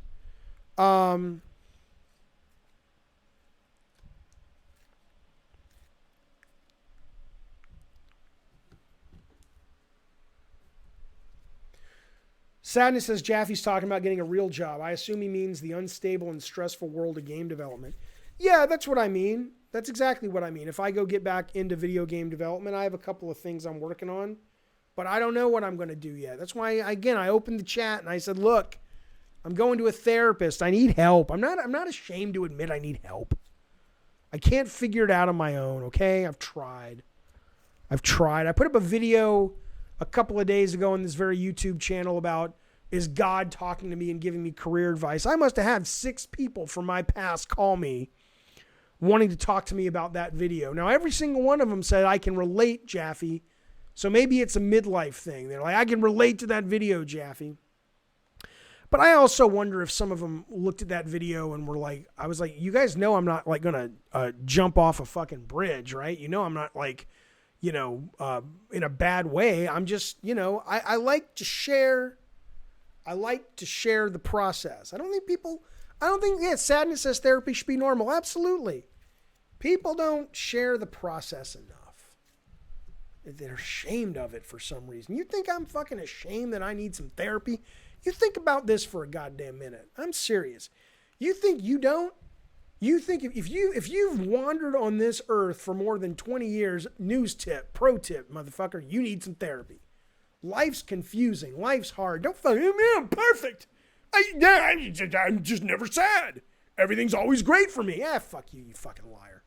Sadness says Jaffe's talking about getting a real job. I assume he means the unstable and stressful world of game development. Yeah, that's what I mean. That's exactly what I mean. If I go get back into video game development, I have a couple of things I'm working on, but I don't know what I'm going to do yet. That's why, again, I opened the chat and I said, look, I'm going to a therapist. I need help. I'm not ashamed to admit I need help. I can't figure it out on my own, okay? I've tried. I put up a video a couple of days ago on this very YouTube channel about, is God talking to me and giving me career advice? I must have had 6 people from my past call me wanting to talk to me about that video. Now, every single one of them said, I can relate, Jaffe. So maybe it's a midlife thing. They're like, I can relate to that video, Jaffe. But I also wonder if some of them looked at that video and were like, I was like, you guys know I'm not like going to jump off a fucking bridge, right? You know, I'm not like, in a bad way. I'm just, I like to share. I like to share the process. I don't think sadness as therapy should be normal. Absolutely. People don't share the process enough. They're ashamed of it for some reason. You think I'm fucking ashamed that I need some therapy? You think about this for a goddamn minute. I'm serious. You think you don't? You think if you've wandered on this earth for more than 20 years, news tip, pro tip, motherfucker, you need some therapy. Life's confusing. Life's hard. Don't fucking, man, I'm perfect. I'm just never sad. Everything's always great for me. Fuck you, you fucking liar.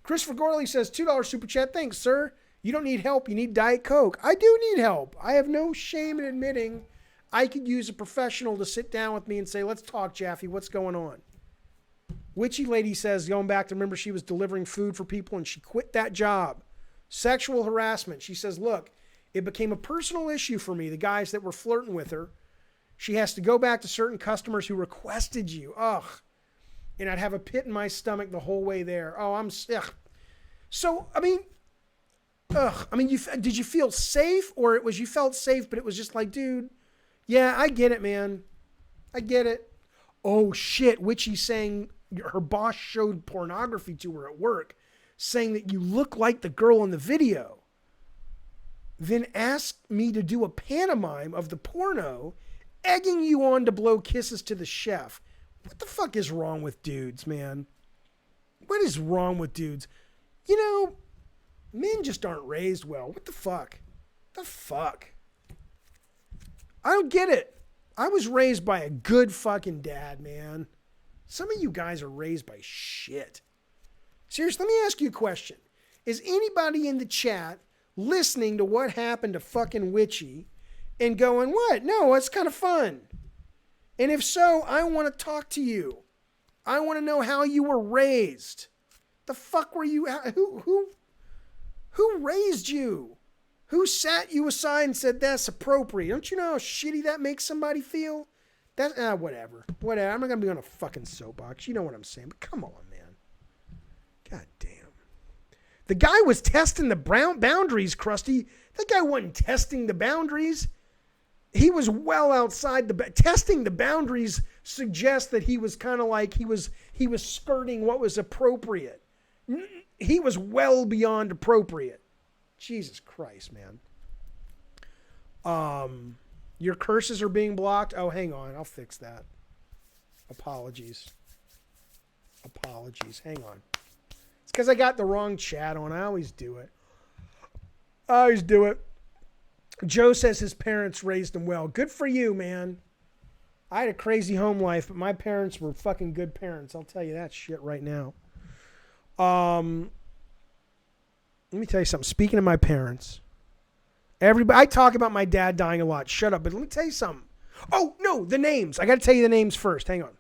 Christopher Gorley says, $2 super chat. Thanks, sir. You don't need help. You need Diet Coke. I do need help. I have no shame in admitting I could use a professional to sit down with me and say, let's talk, Jaffe. What's going on? Witchy lady says, going back to remember she was delivering food for people and she quit that job. Sexual harassment. She says, look, it became a personal issue for me, the guys that were flirting with her. She has to go back to certain customers who requested you. Ugh. And I'd have a pit in my stomach the whole way there. Oh, I'm sick. So, I mean, did you feel safe, or it was you felt safe, but it was just like, dude, yeah, I get it, man. I get it. Oh, shit. Witchy's saying her boss showed pornography to her at work, saying that you look like the girl in the video. Then asked me to do a pantomime of the porno, egging you on to blow kisses to the chef. What the fuck is wrong with dudes, man? What is wrong with dudes? You know, men just aren't raised well. What the fuck? The fuck? I don't get it. I was raised by a good fucking dad, man. Some of you guys are raised by shit. Seriously, let me ask you a question. Is anybody in the chat listening to what happened to fucking Witchy and going, what? No, it's kind of fun. And if so, I want to talk to you. I want to know how you were raised. The fuck were you? Who raised you? Who sat you aside and said that's appropriate? Don't you know how shitty that makes somebody feel? Whatever. I'm not gonna be on a fucking soapbox. You know what I'm saying? But come on, man. God damn. The guy was testing the boundaries, Krusty. That guy wasn't testing the boundaries. He was well outside testing the boundaries suggests that he was kind of like he was skirting what was appropriate. He was well beyond appropriate. Jesus Christ, man. Your curses are being blocked. Oh, hang on. I'll fix that. Apologies. Hang on. It's because I got the wrong chat on. I always do it. Joe says his parents raised him well. Good for you, man. I had a crazy home life, but my parents were fucking good parents. I'll tell you that shit right now. Let me tell you something. Speaking of my parents, I talk about my dad dying a lot. Shut up. But let me tell you something. Oh, no, the names. I got to tell you the names first. Hang on.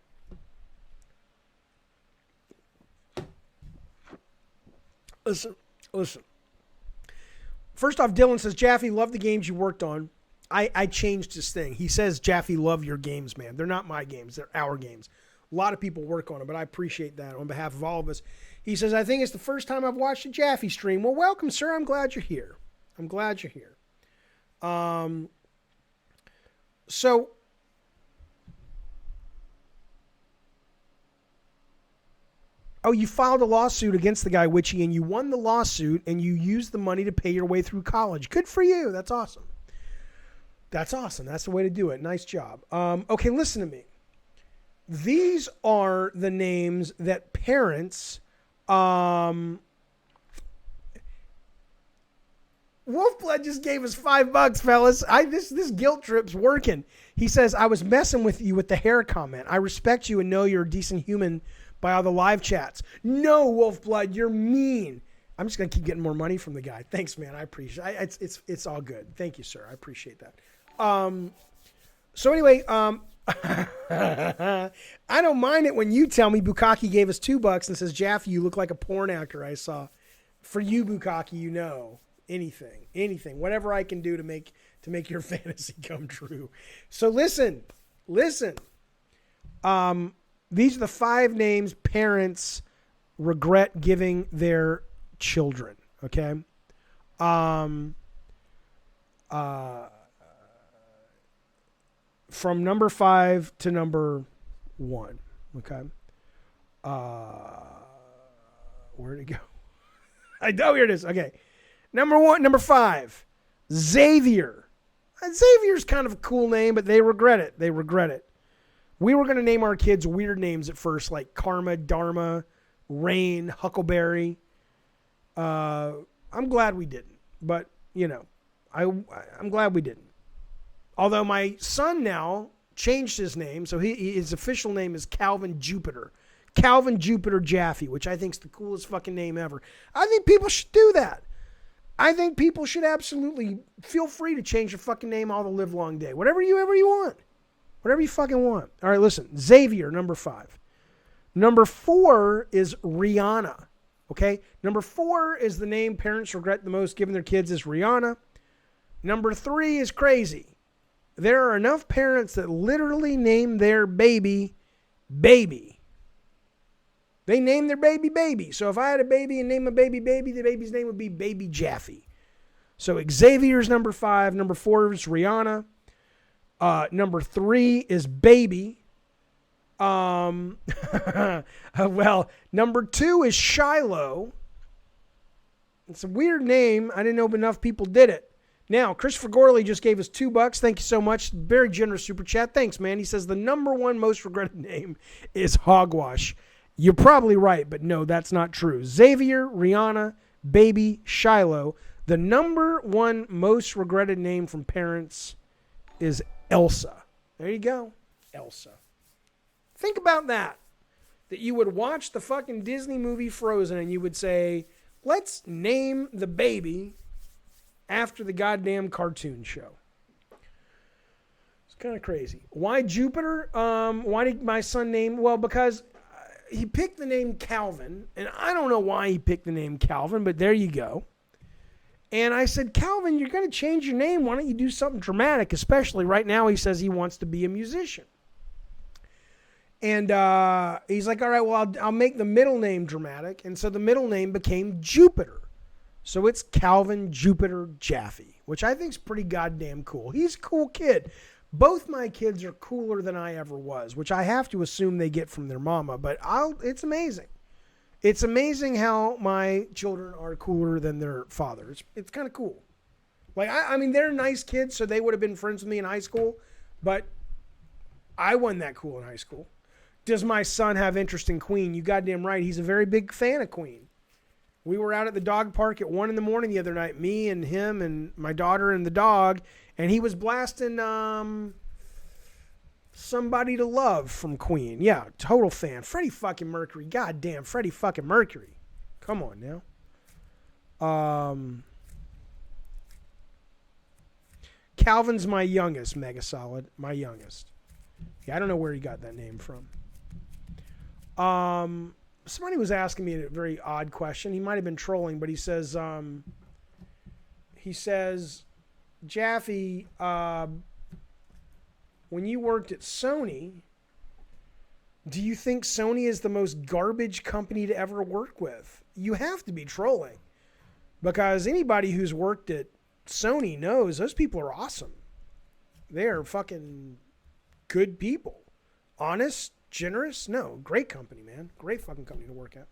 Listen. First off, Dylan says, Jaffe, love the games you worked on. I changed his thing. He says, Jaffe, love your games, man. They're not my games. They're our games. A lot of people work on them, but I appreciate that on behalf of all of us. He says, I think it's the first time I've watched a Jaffe stream. Well, welcome, sir. I'm glad you're here. So, you filed a lawsuit against the guy, Witchy, and you won the lawsuit, and you used the money to pay your way through college. Good for you. That's awesome. That's the way to do it. Nice job. Okay, listen to me. These are the names that parents... Wolfblood just gave us $5, fellas. This guilt trip's working. He says, I was messing with you with the hair comment. I respect you and know you're a decent human by all the live chats. No, Wolfblood, you're mean. I'm just going to keep getting more money from the guy. Thanks, man. I appreciate it. It's all good. Thank you, sir. I appreciate that. So anyway, I don't mind it when you tell me Bukkake gave us $2 and says, Jaffe, you look like a porn actor I saw. For you, Bukkake, you know, anything, whatever I can do to make your fantasy come true. So listen. These are the 5 names parents regret giving their children. Okay. From number 5 to number 1. Okay. Where'd it go? I know, here it is. Okay. Number 5, Xavier. Xavier's kind of a cool name, but they regret it. We were going to name our kids weird names at first, like Karma, Dharma, Rain, Huckleberry. I'm glad we didn't, but I'm glad we didn't. Although my son now changed his name, so his official name is Calvin Jupiter. Calvin Jupiter Jaffe, which I think is the coolest fucking name ever. I think people should do that. I think people should absolutely feel free to change your fucking name all the live long day. Whatever you want. Whatever you fucking want. All right, listen. Xavier, number 5. Number 4 is Rihanna. Okay? Number 4 is the name parents regret the most giving their kids is Rihanna. Number 3 is crazy. There are enough parents that literally name their baby, baby. They name their baby, baby. So if I had a baby and name a baby, baby, the baby's name would be Baby Jaffe. So Xavier's number 5. Number 4 is Rihanna. Number 3 is baby. Well, number 2 is Shiloh. It's a weird name. I didn't know enough people did it. Now, Christopher Gorley just gave us $2. Thank you so much. Very generous super chat. Thanks, man. He says the number 1 most regretted name is Hogwash. You're probably right, but no, that's not true. Xavier, Rihanna, baby, Shiloh. The number 1 most regretted name from parents is Elsa. There you go. Elsa. Think about that. That you would watch the fucking Disney movie Frozen and you would say, let's name the baby after the goddamn cartoon show. It's kind of crazy. Why Jupiter? Why did my son name? Well, because he picked the name Calvin, and I don't know why he picked the name Calvin, but there you go. And I said, Calvin, you're going to change your name. Why don't you do something dramatic? Especially right now, he says he wants to be a musician. And he's like, all right, well, I'll make the middle name dramatic. And so the middle name became Jupiter. So it's Calvin Jupiter Jaffe, which I think is pretty goddamn cool. He's a cool kid. Both my kids are cooler than I ever was, which I have to assume they get from their mama. But it's amazing. It's amazing how my children are cooler than their father. It's kind of cool. Like, I mean, they're nice kids, so they would have been friends with me in high school. But I wasn't that cool in high school. Does my son have interest in Queen? You goddamn right. He's a very big fan of Queen. We were out at the dog park at 1 a.m. the other night, me and him and my daughter and the dog, and he was blasting Somebody to Love from Queen. Yeah, total fan. Freddie fucking Mercury. Goddamn, Freddie fucking Mercury. Come on now. Calvin's my youngest, Mega Solid. My youngest. Yeah, I don't know where he got that name from. Somebody was asking me a very odd question. He might have been trolling, but he says, Jaffe, when you worked at Sony, do you think Sony is the most garbage company to ever work with? You have to be trolling, because anybody who's worked at Sony knows those people are awesome. They are fucking good people. Honest, generous. No, great company, man. Great fucking company to work at.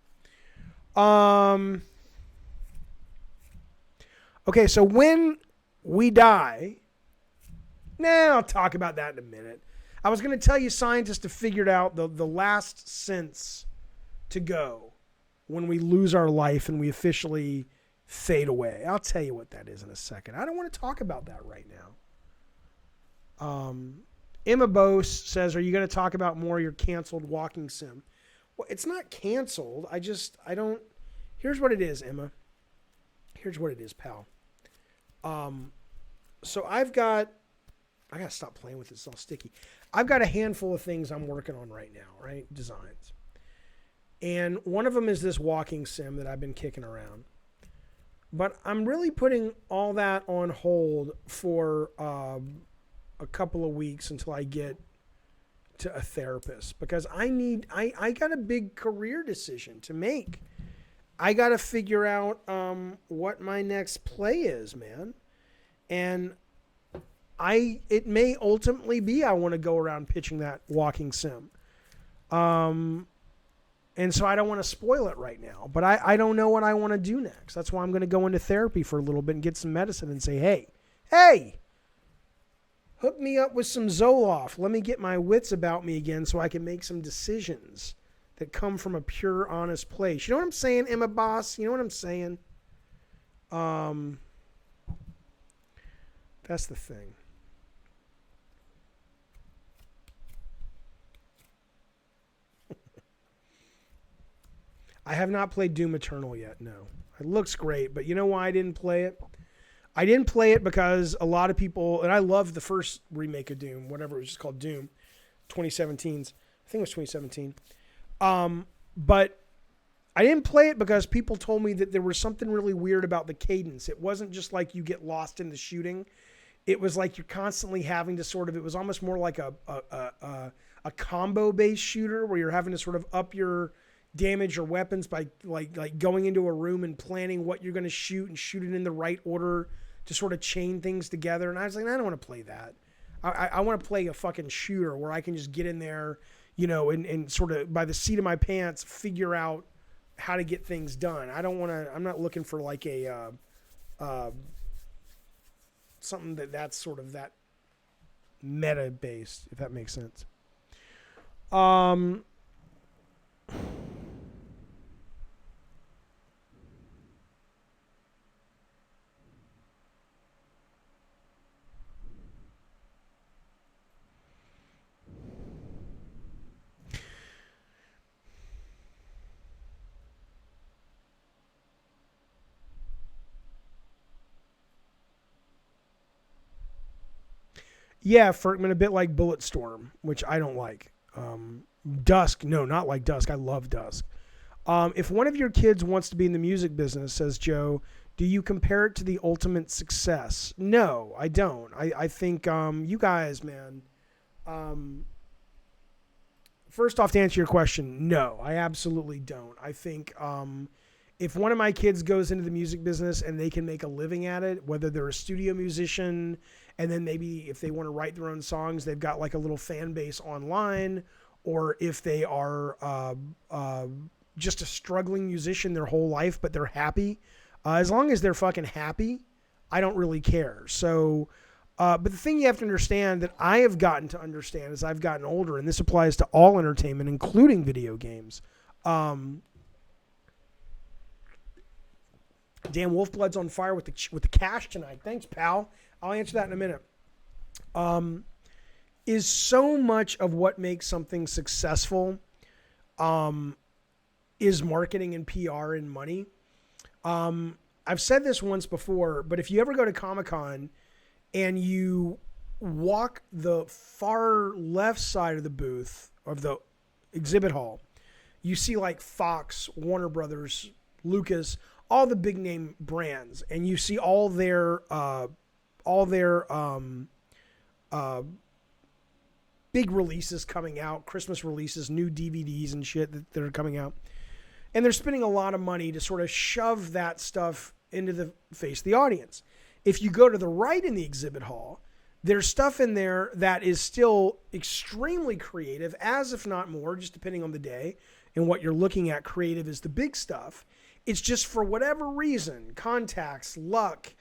Okay, so when we die, I'll talk about that in a minute. I was going to tell you scientists have figured out the last sense to go when we lose our life and we officially fade away. I'll tell you what that is in a second. I don't want to talk about that right now. Emma Bose says, are you going to talk about more your canceled walking sim? Well, it's not canceled. I don't. Here's what it is, Emma. Here's what it is, pal. So I got to stop playing with this. It's all sticky. I've got a handful of things I'm working on right now, right? Designs. And one of them is this walking sim that I've been kicking around. But I'm really putting all that on hold for a couple of weeks until I get to a therapist, because I got a big career decision to make. I got to figure out what my next play is, man. And it may ultimately be I want to go around pitching that walking sim. And so I don't want to spoil it right now, but I don't know what I want to do next. That's why I'm going to go into therapy for a little bit and get some medicine and say, hey, hook me up with some Zoloft. Let me get my wits about me again so I can make some decisions that come from a pure, honest place. You know what I'm saying, Emma Boss? You know what I'm saying? That's the thing. I have not played Doom Eternal yet, no. It looks great, but you know why I didn't play it? I didn't play it because a lot of people, and I love the first remake of Doom, whatever it was just called, Doom, 2017's. I think it was 2017. But I didn't play it because people told me that there was something really weird about the cadence. It wasn't just like you get lost in the shooting. It was like you're constantly having to sort of, it was almost more like a combo-based shooter where you're having to sort of up your damage or weapons by like going into a room and planning what you're going to shoot and shoot it in the right order to sort of chain things together. And I was like, I don't want to play that. I want to play a fucking shooter where I can just get in there, you know, and sort of by the seat of my pants, figure out how to get things done. I don't want to, I'm not looking for like a, something that's sort of that meta based, if that makes sense. Yeah, Ferkman, a bit like Bulletstorm, which I don't like. Dusk, no, not like Dusk. I love Dusk. If one of your kids wants to be in the music business, says Joe, do you compare it to the ultimate success? No, I don't. I think you guys, man, first off, to answer your question, no, I absolutely don't. I think if one of my kids goes into the music business and they can make a living at it, whether they're a studio musician, and then maybe if they want to write their own songs, they've got like a little fan base online, or if they are just a struggling musician their whole life, but they're happy. As long as they're fucking happy, I don't really care. So, but the thing you have to understand that I have gotten to understand as I've gotten older, and this applies to all entertainment, including video games. Damn, Wolfblood's on fire with the cash tonight. Thanks, pal. I'll answer that in a minute. Is so much of what makes something successful is marketing and PR and money. I've said this once before, but if you ever go to Comic-Con and you walk the far left side of the booth of the exhibit hall, you see like Fox, Warner Brothers, Lucas, all the big name brands, and you see all their big releases coming out, Christmas releases, new DVDs and shit that are coming out. And they're spending a lot of money to sort of shove that stuff into the face of the audience. If you go to the right in the exhibit hall, there's stuff in there that is still extremely creative, as if not more, just depending on the day and what you're looking at. Creative is the big stuff. It's just for whatever reason, contacts, luck,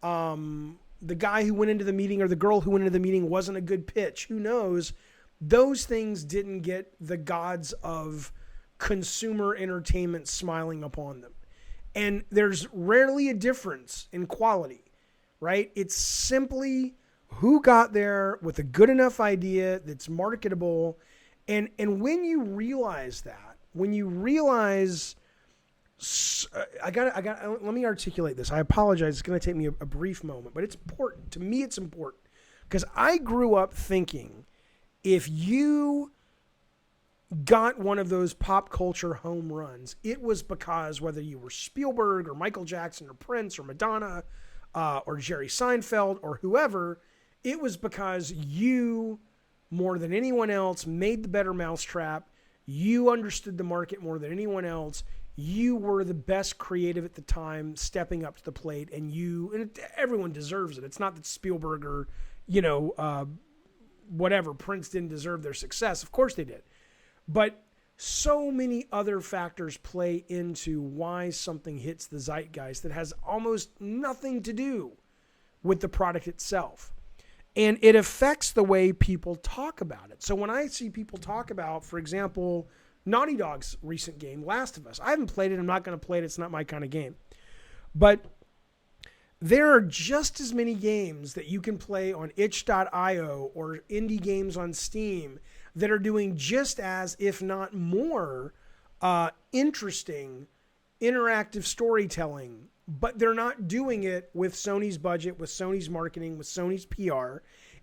the guy who went into the meeting or the girl who went into the meeting wasn't a good pitch. Who knows? Those things didn't get the gods of consumer entertainment smiling upon them. And there's rarely a difference in quality, right? It's simply who got there with a good enough idea that's marketable. And when you realize that, when you realize, let me articulate this. I apologize. It's going to take me a brief moment, but it's important. To me, it's important because I grew up thinking if you got one of those pop culture home runs, it was because whether you were Spielberg or Michael Jackson or Prince or Madonna or Jerry Seinfeld or whoever, it was because you, more than anyone else, made the better mousetrap. You understood the market more than anyone else. You were the best creative at the time, stepping up to the plate, and everyone deserves it. It's not that Spielberg or, whatever, Prince didn't deserve their success. Of course they did. But so many other factors play into why something hits the zeitgeist that has almost nothing to do with the product itself. And it affects the way people talk about it. So when I see people talk about, for example, Naughty Dog's recent game, Last of Us. I haven't played it. I'm not going to play it. It's not my kind of game. But there are just as many games that you can play on itch.io or indie games on Steam that are doing just as, if not more, interesting, interactive storytelling, but they're not doing it with Sony's budget, with Sony's marketing, with Sony's PR.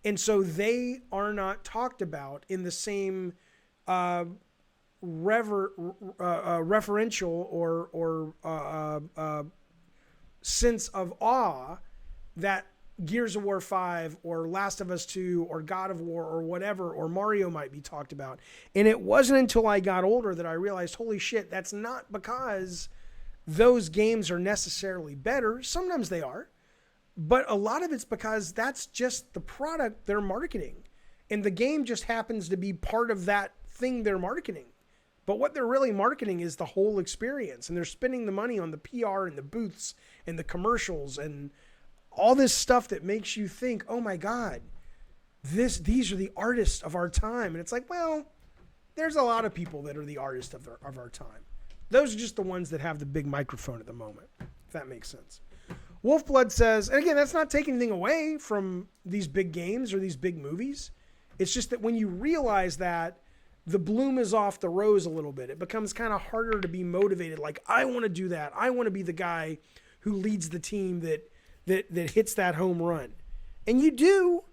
And so they are not talked about in the same referential or sense of awe that Gears of War 5 or Last of Us 2 or God of War or whatever, or Mario might be talked about. And it wasn't until I got older that I realized, holy shit, that's not because those games are necessarily better. Sometimes they are, but a lot of it's because that's just the product they're marketing. And the game just happens to be part of that thing they're marketing. But what they're really marketing is the whole experience. And they're spending the money on the PR and the booths and the commercials and all this stuff that makes you think, oh my God, these are the artists of our time. And it's like, well, there's a lot of people that are the artists of our time. Those are just the ones that have the big microphone at the moment, if that makes sense. Wolfblood says, and again, that's not taking anything away from these big games or these big movies. It's just that when you realize that, the bloom is off the rose a little bit. It becomes kind of harder to be motivated. Like, I want to do that. I want to be the guy who leads the team that hits that home run. And you do,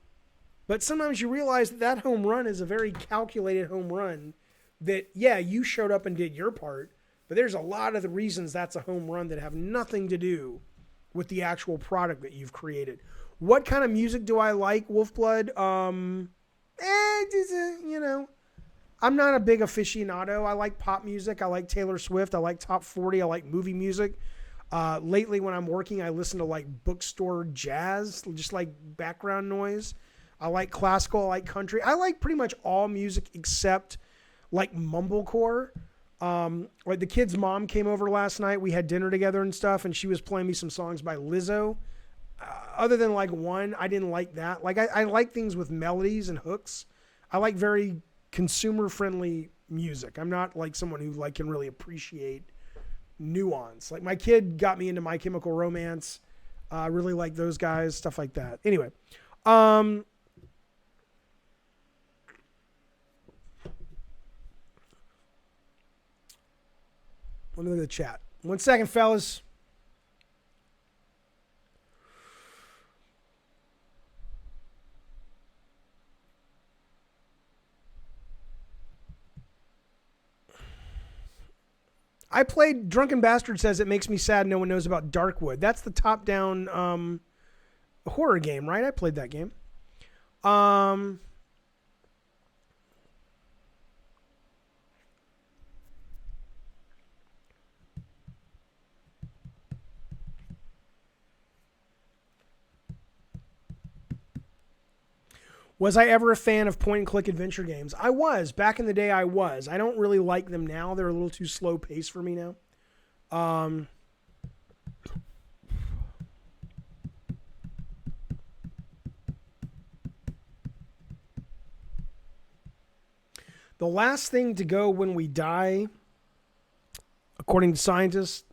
but sometimes you realize that home run is a very calculated home run that, yeah, you showed up and did your part, but there's a lot of the reasons that's a home run that have nothing to do with the actual product that you've created. What kind of music do I like, Wolfblood? I'm not a big aficionado. I like pop music. I like Taylor Swift. I like top 40. I like movie music. Lately, when I'm working, I listen to like bookstore jazz, just like background noise. I like classical. I like country. I like pretty much all music except like mumblecore. Like the kid's mom came over last night. We had dinner together and stuff, and she was playing me some songs by Lizzo. Other than like one, I didn't like that. Like I like things with melodies and hooks. I like very consumer-friendly music. I'm not like someone who like can really appreciate nuance. Like my kid got me into My Chemical Romance. I really like those guys, stuff like that. Anyway, let me look at the chat. 1 second, fellas. I played Drunken Bastard says it makes me sad no one knows about Darkwood. That's the top-down horror game, right? I played that game. Was I ever a fan of point-and-click adventure games? I was. Back in the day, I was. I don't really like them now. They're a little too slow-paced for me now. The last thing to go when we die, according to scientists,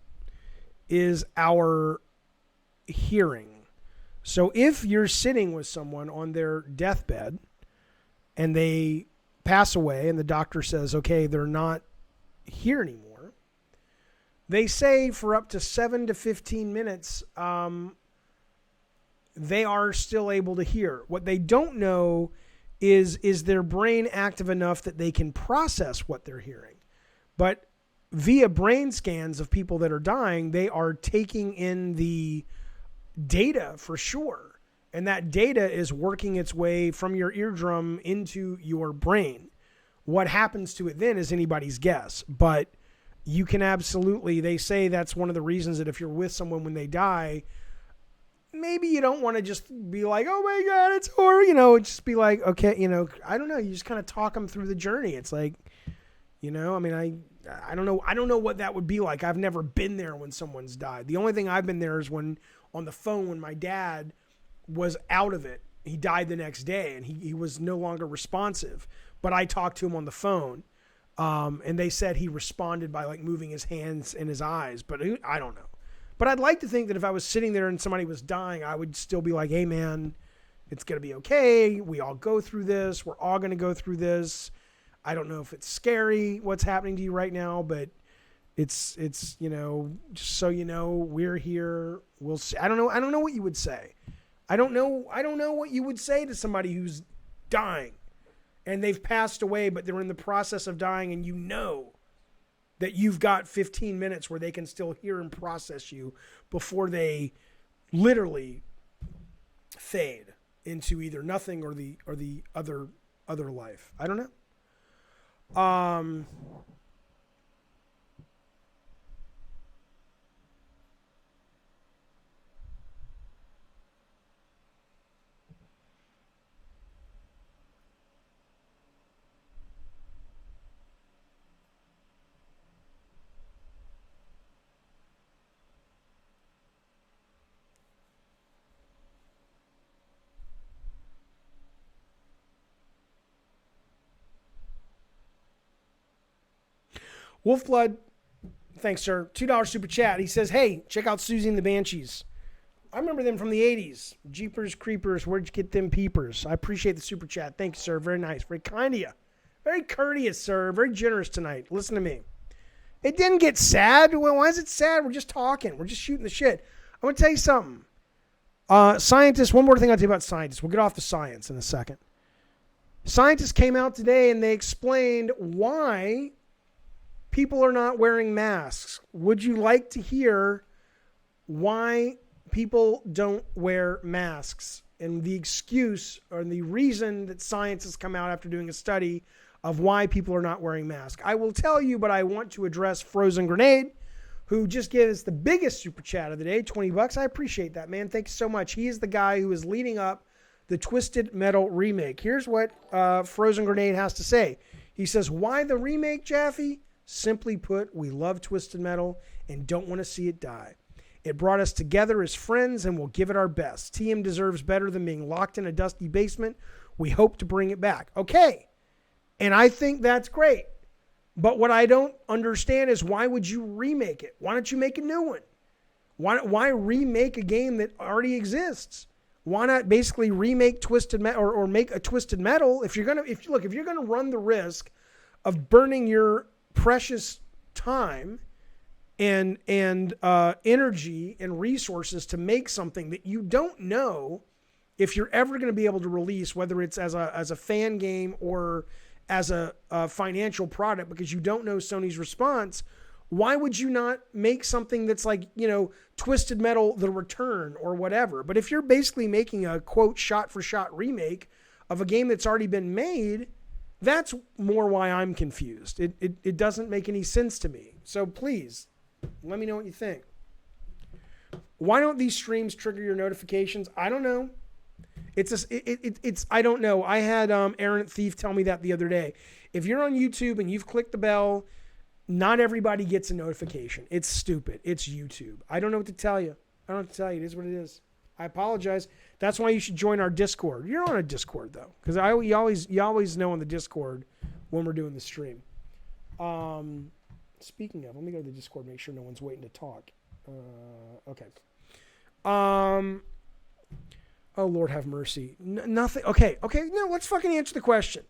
is our hearing. So if you're sitting with someone on their deathbed and they pass away and the doctor says, okay, they're not here anymore, they say for up to 7 to 15 minutes, they are still able to hear. What they don't know is their brain active enough that they can process what they're hearing. But via brain scans of people that are dying, they are taking in the data for sure. And that data is working its way from your eardrum into your brain. What happens to it then is anybody's guess. But you can absolutely, they say that's one of the reasons that if you're with someone when they die, maybe you don't want to just be like, oh my God, it's horror, just be like, okay, I don't know. You just kind of talk them through the journey. It's like, I mean, I don't know what that would be like. I've never been there when someone's died. The only thing I've been there is when on the phone when my dad was out of it. He died the next day and he was no longer responsive, but I talked to him on the phone. And they said he responded by like moving his hands and his eyes, but I don't know. But I'd like to think that if I was sitting there and somebody was dying, I would still be like, hey man, it's going to be okay. We all go through this. We're all going to go through this. I don't know if it's scary what's happening to you right now, but It's just so you know, we're here. We'll see. I don't know what you would say. I don't know what you would say to somebody who's dying and they've passed away, but they're in the process of dying, and you know that you've got 15 minutes where they can still hear and process you before they literally fade into either nothing or the other life. I don't know. Wolfblood, thanks, sir. $2 super chat. He says, hey, check out Susie and the Banshees. I remember them from the 80s. Jeepers Creepers, where'd you get them peepers? I appreciate the super chat. Thank you, sir. Very nice. Very kind of you. Very courteous, sir. Very generous tonight. Listen to me. It didn't get sad. Well, why is it sad? We're just talking. We're just shooting the shit. I'm going to tell you something. Scientists, one more thing I'll tell you about scientists. We'll get off the science in a second. Scientists came out today and they explained why people are not wearing masks. Would you like to hear why people don't wear masks and the excuse or the reason that science has come out after doing a study of why people are not wearing masks? I will tell you, but I want to address Frozen Grenade, who just gave us the biggest super chat of the day, $20. I appreciate that, man. Thank you so much. He is the guy who is leading up the Twisted Metal remake. Here's what Frozen Grenade has to say. He says, why the remake, Jaffe? Simply put, we love Twisted Metal and don't want to see it die. It brought us together as friends and we'll give it our best. TM deserves better than being locked in a dusty basement. We hope to bring it back. Okay. And I think that's great. But what I don't understand is, why would you remake it? Why don't you make a new one? Why remake a game that already exists? Why not basically remake Twisted Metal or make a Twisted Metal? If you're gonna run the risk of burning your precious time and energy and resources to make something that you don't know if you're ever going to be able to release, whether it's as a fan game or as a financial product, because you don't know Sony's response, why would you not make something that's like, Twisted Metal The Return or whatever? But if you're basically making a, quote, shot-for-shot remake of a game that's already been made, that's more why I'm confused. It doesn't make any sense to me. So please, let me know what you think. Why don't these streams trigger your notifications? I don't know. I don't know. I had Errant Thief tell me that the other day. If you're on YouTube and you've clicked the bell, not everybody gets a notification. It's stupid. It's YouTube. I don't know what to tell you. I don't know what to tell you. It is what it is. I apologize. That's why you should join our Discord. You're on a Discord though, because you always know on the Discord when we're doing the stream. Speaking of, let me go to the Discord, make sure no one's waiting to talk. Okay. Oh Lord, have mercy. Nothing. Okay. No, let's fucking answer the question.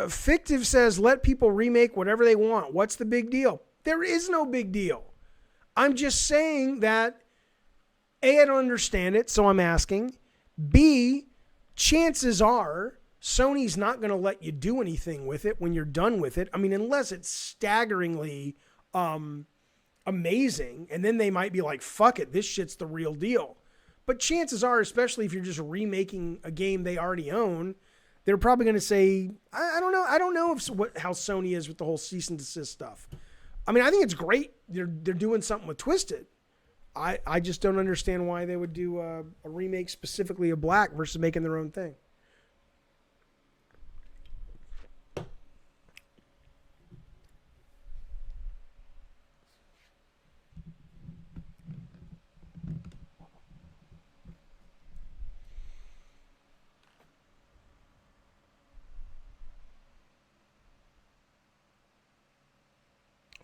Fictive says, let people remake whatever they want. What's the big deal? There is no big deal. I'm just saying that, A, I don't understand it, so I'm asking. B, chances are Sony's not going to let you do anything with it when you're done with it. I mean, unless it's staggeringly amazing, and then they might be like, fuck it, this shit's the real deal. But chances are, especially if you're just remaking a game they already own, they're probably going to say, I don't know. I don't know how Sony is with the whole cease and desist stuff. I mean, I think it's great they're doing something with Twisted. I just don't understand why they would do a remake specifically of Black versus making their own thing.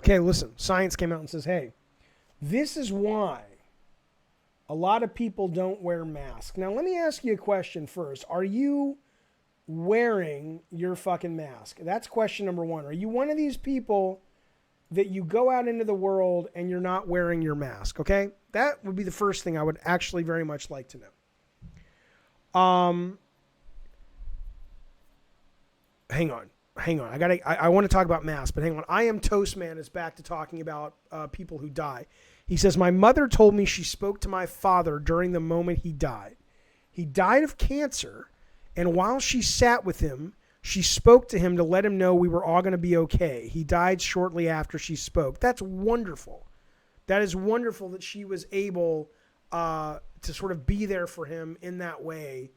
Okay, listen, science came out and says, hey, this is why a lot of people don't wear masks. Now, let me ask you a question first. Are you wearing your fucking mask? That's question number one. Are you one of these people that you go out into the world and you're not wearing your mask? Okay, that would be the first thing I would actually very much like to know. Hang on. I want to talk about masks, but hang on. I Am Toastman is back to talking about people who die. He says, my mother told me she spoke to my father during the moment he died. He died of cancer, and while she sat with him, she spoke to him to let him know we were all going to be okay. He died shortly after she spoke. That's wonderful. That is wonderful that she was able to sort of be there for him in that way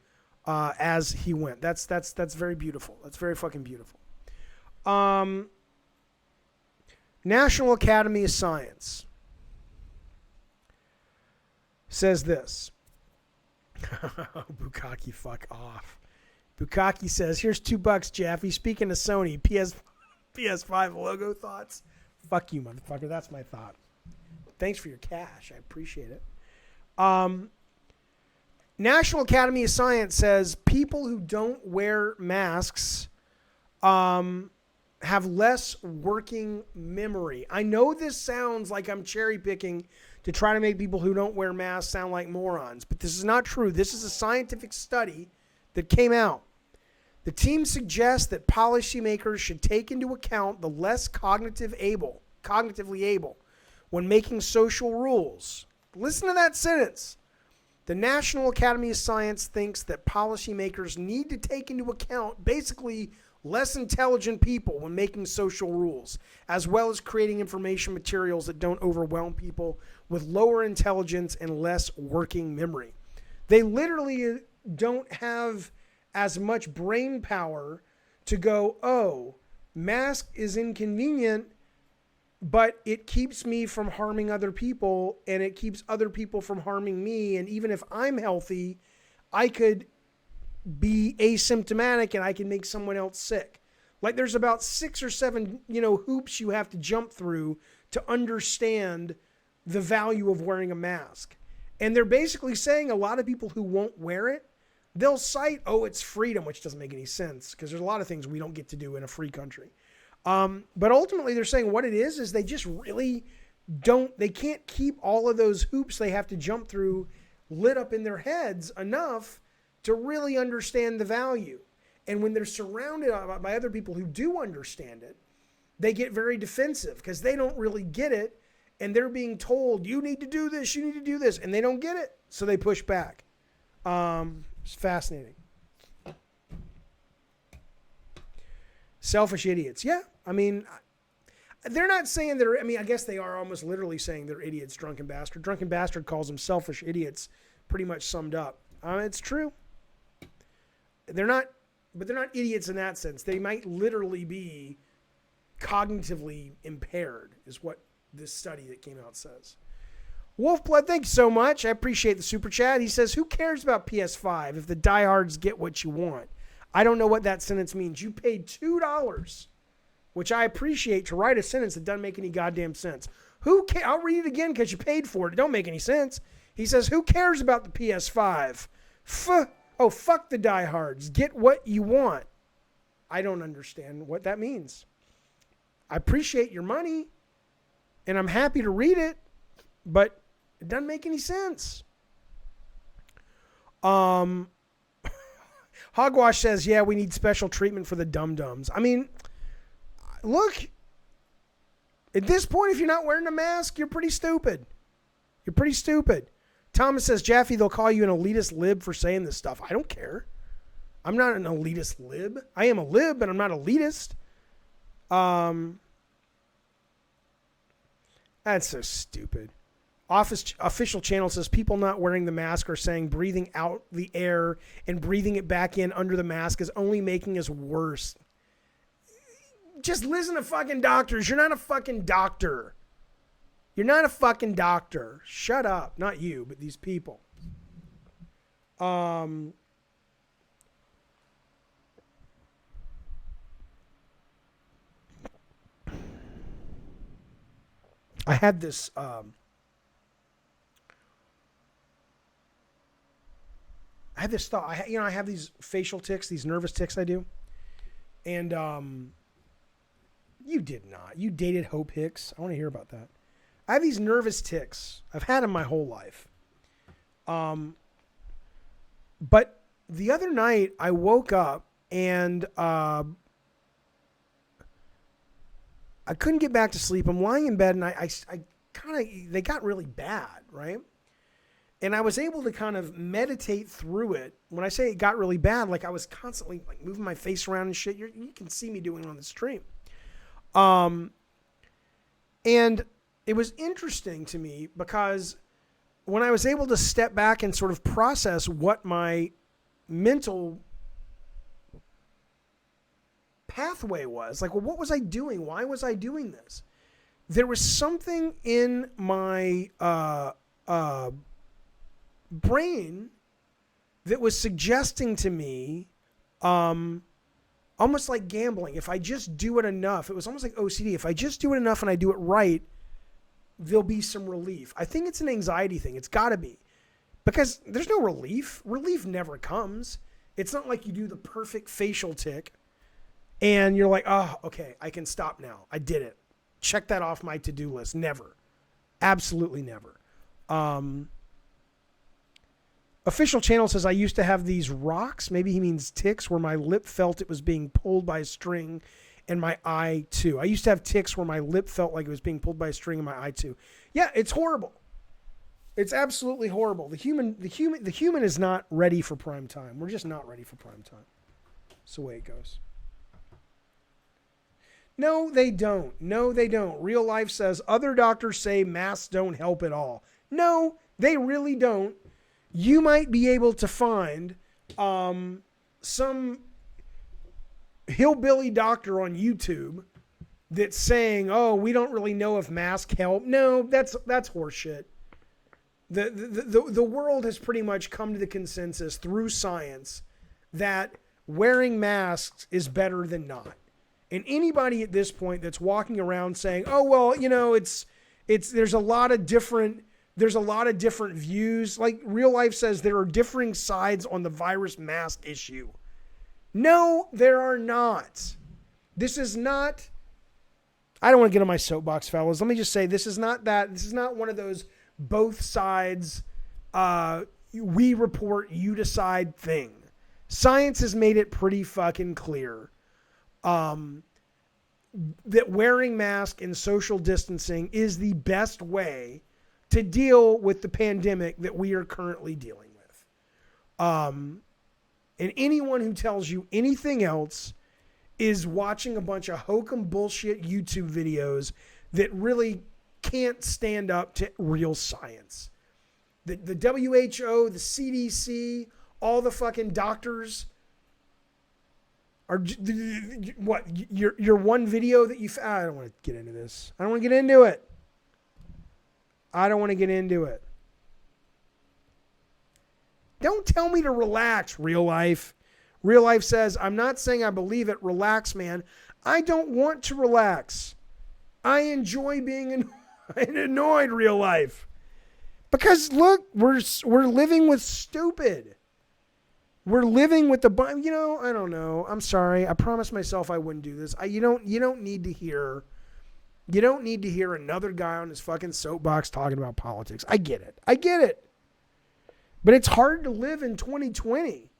as he went. That's very beautiful. That's very fucking beautiful. National Academy of Science says this. Bukaki, fuck off. Bukaki says, here's $2, Jaffe. Speaking of Sony, PS5 logo thoughts. Fuck you, motherfucker. That's my thought. Thanks for your cash. I appreciate it. National Academy of Science says people who don't wear masks have less working memory. I know this sounds like I'm cherry picking to try to make people who don't wear masks sound like morons, but this is not true. This is a scientific study that came out. The team suggests that policymakers should take into account the less cognitively able when making social rules. Listen to that sentence. The National Academy of Science thinks that policymakers need to take into account basically less intelligent people when making social rules, as well as creating information materials that don't overwhelm people with lower intelligence and less working memory. They literally don't have as much brain power to go, oh, mask is inconvenient, but it keeps me from harming other people and it keeps other people from harming me. And even if I'm healthy, I could be asymptomatic and I can make someone else sick. Like there's about 6 or 7, hoops you have to jump through to understand the value of wearing a mask. And they're basically saying a lot of people who won't wear it, they'll cite, oh, it's freedom, which doesn't make any sense because there's a lot of things we don't get to do in a free country. But ultimately they're saying what it is they just really they can't keep all of those hoops they have to jump through lit up in their heads enough to really understand the value. And when they're surrounded by other people who do understand it, they get very defensive because they don't really get it. And they're being told, you need to do this, you need to do this. And they don't get it. So they push back. It's fascinating. Selfish idiots. Yeah. I mean, they're not saying I guess they are almost literally saying they're idiots, drunken bastard. Drunken bastard calls them selfish idiots, pretty much summed up. It's true. They're not idiots in that sense. They might literally be cognitively impaired, is what this study that came out says. Wolfblood, thank you so much. I appreciate the super chat. He says, who cares about PS5 if the diehards get what you want? I don't know what that sentence means. You paid $2, which I appreciate, to write a sentence that doesn't make any goddamn sense. I'll read it again because you paid for it. It don't make any sense. He says, who cares about the PS5? Fuck the diehards. Get what you want. I don't understand what that means. I appreciate your money, and I'm happy to read it, but it doesn't make any sense. Hogwash says, yeah, we need special treatment for the dum-dums. I mean, look, at this point, if you're not wearing a mask, you're pretty stupid. You're pretty stupid. Thomas says, Jaffe, they'll call you an elitist lib for saying this stuff. I don't care. I'm not an elitist lib. I am a lib, but I'm not elitist. That's so stupid. Official channel says people not wearing the mask are saying breathing out the air and breathing it back in under the mask is only making us worse. Just listen to fucking doctors. You're not a fucking doctor. You're not a fucking doctor. Shut up. Not you, but these people. I had this had this thought. I have these facial tics, these nervous tics I do. And you did not. You dated Hope Hicks. I want to hear about that. I have these nervous tics. I've had them my whole life. But the other night I woke up and I couldn't get back to sleep. I'm lying in bed and I kind of, they got really bad, right? And I was able to kind of meditate through it. When I say it got really bad, like I was constantly like moving my face around and shit. You can see me doing it on the stream. And it was interesting to me because when I was able to step back and sort of process what my mental pathway was, like, well, what was I doing? Why was I doing this? There was something in my brain that was suggesting to me, almost like gambling. If I just do it enough, it was almost like OCD. If I just do it enough and I do it right, there'll be some relief. I think it's an anxiety thing. It's got to be. Because there's no relief. Relief never comes. It's not like you do the perfect facial tic and you're like, oh, okay, I can stop now. I did it. Check that off my to-do list. Never. Absolutely never. Official channel says I used to have these rocks. Maybe he means tics where my lip felt it was being pulled by a string and my eye too. I used to have tics where my lip felt like it was being pulled by a string in my eye too. Yeah, it's horrible. It's absolutely horrible. The human is not ready for prime time. We're just not ready for prime time. That's the way it goes. No, they don't. No, they don't. Real life says other doctors say masks don't help at all. No, they really don't. You might be able to find some hillbilly doctor on YouTube that's saying, "Oh, we don't really know if masks help." No, that's horseshit. The world has pretty much come to the consensus through science that wearing masks is better than not. And anybody at this point that's walking around saying, "Oh, well, you know, it's there's a lot of different views," like Real Life says there are differing sides on the virus mask issue. No, there are not. This is not, I don't want to get on my soapbox, fellas. Let me just say this is not that. This is not one of those both sides, we report, you decide thing. Science has made it pretty fucking clear that wearing masks and social distancing is the best way to deal with the pandemic that we are currently dealing with. And anyone who tells you anything else is watching a bunch of hokum bullshit YouTube videos that really can't stand up to real science. The WHO, the CDC, all the fucking doctors are what your one video that I don't want to get into this. I don't want to get into it. Don't tell me to relax, Real Life. Real Life says, I'm not saying I believe it. Relax, man. I don't want to relax. I enjoy being annoyed, Real Life. Because look, we're living with stupid. We're living with I don't know. I'm sorry. I promised myself I wouldn't do this. You don't need to hear another guy on his fucking soapbox talking about politics. I get it. But it's hard to live in 2020.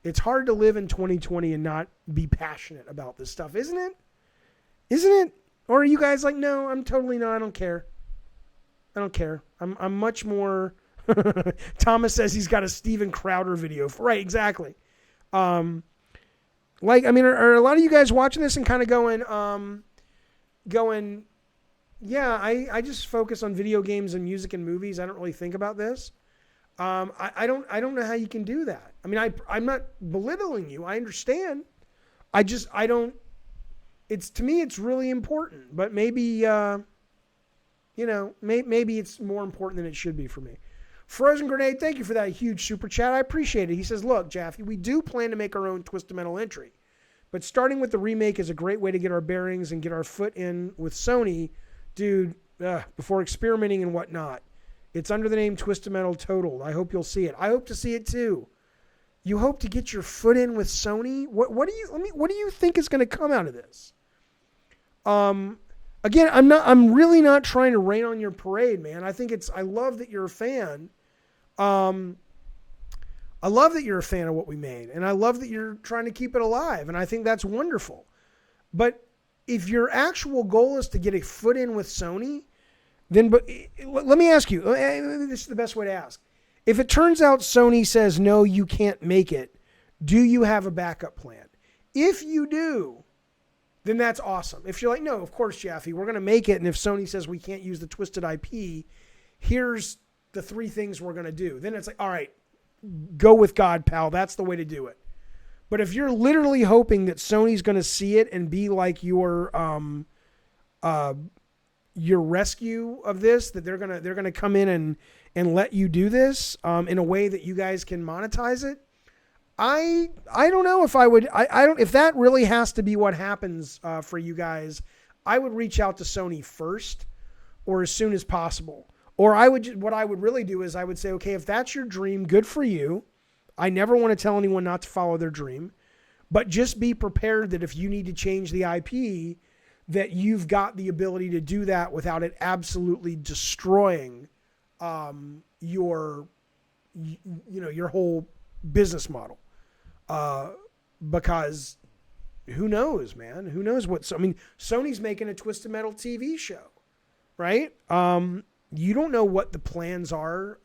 It's hard to live in 2020 and not be passionate about this stuff, isn't it? Or are you guys like, no, I'm totally not. I don't care. I'm much more. Thomas says he's got a Steven Crowder video. Right, exactly. Are a lot of you guys watching this and kind of going, yeah, I just focus on video games and music and movies. I don't really think about this. I don't know how you can do that. I mean, I'm not belittling you. I understand. To me, it's really important, but maybe, maybe it's more important than it should be for me. Frozen Grenade, thank you for that huge super chat. I appreciate it. He says, look, Jaffe, we do plan to make our own Twistomental entry, but starting with the remake is a great way to get our bearings and get our foot in with Sony, dude, before experimenting and whatnot. It's under the name Twistomental Total. I hope you'll see it. I hope to see it too. You hope to get your foot in with Sony? What do you think is going to come out of this? Again, I'm really not trying to rain on your parade, man. I love that you're a fan. I love that you're a fan of what we made, and I love that you're trying to keep it alive, and I think that's wonderful. But if your actual goal is to get a foot in with Sony, then let me ask you, this is the best way to ask. If it turns out Sony says, no, you can't make it, do you have a backup plan? If you do, then that's awesome. If you're like, no, of course, Jaffe, we're going to make it, and if Sony says we can't use the Twisted IP, here's the 3 things we're going to do. Then it's like, all right, go with God, pal. That's the way to do it. But if you're literally hoping that Sony's going to see it and be like your rescue of this, that they're gonna come in and let you do this in a way that you guys can monetize it, I don't know if I would. I don't, if that really has to be what happens for you guys, I would reach out to Sony first or as soon as possible. Or what I would really do is I would say, okay, if that's your dream, good for you. I never want to tell anyone not to follow their dream, but just be prepared that if you need to change the IP, that you've got the ability to do that without it absolutely destroying your whole business model. Because who knows, man? Who knows Sony's making a Twisted Metal TV show, right? You don't know what the plans are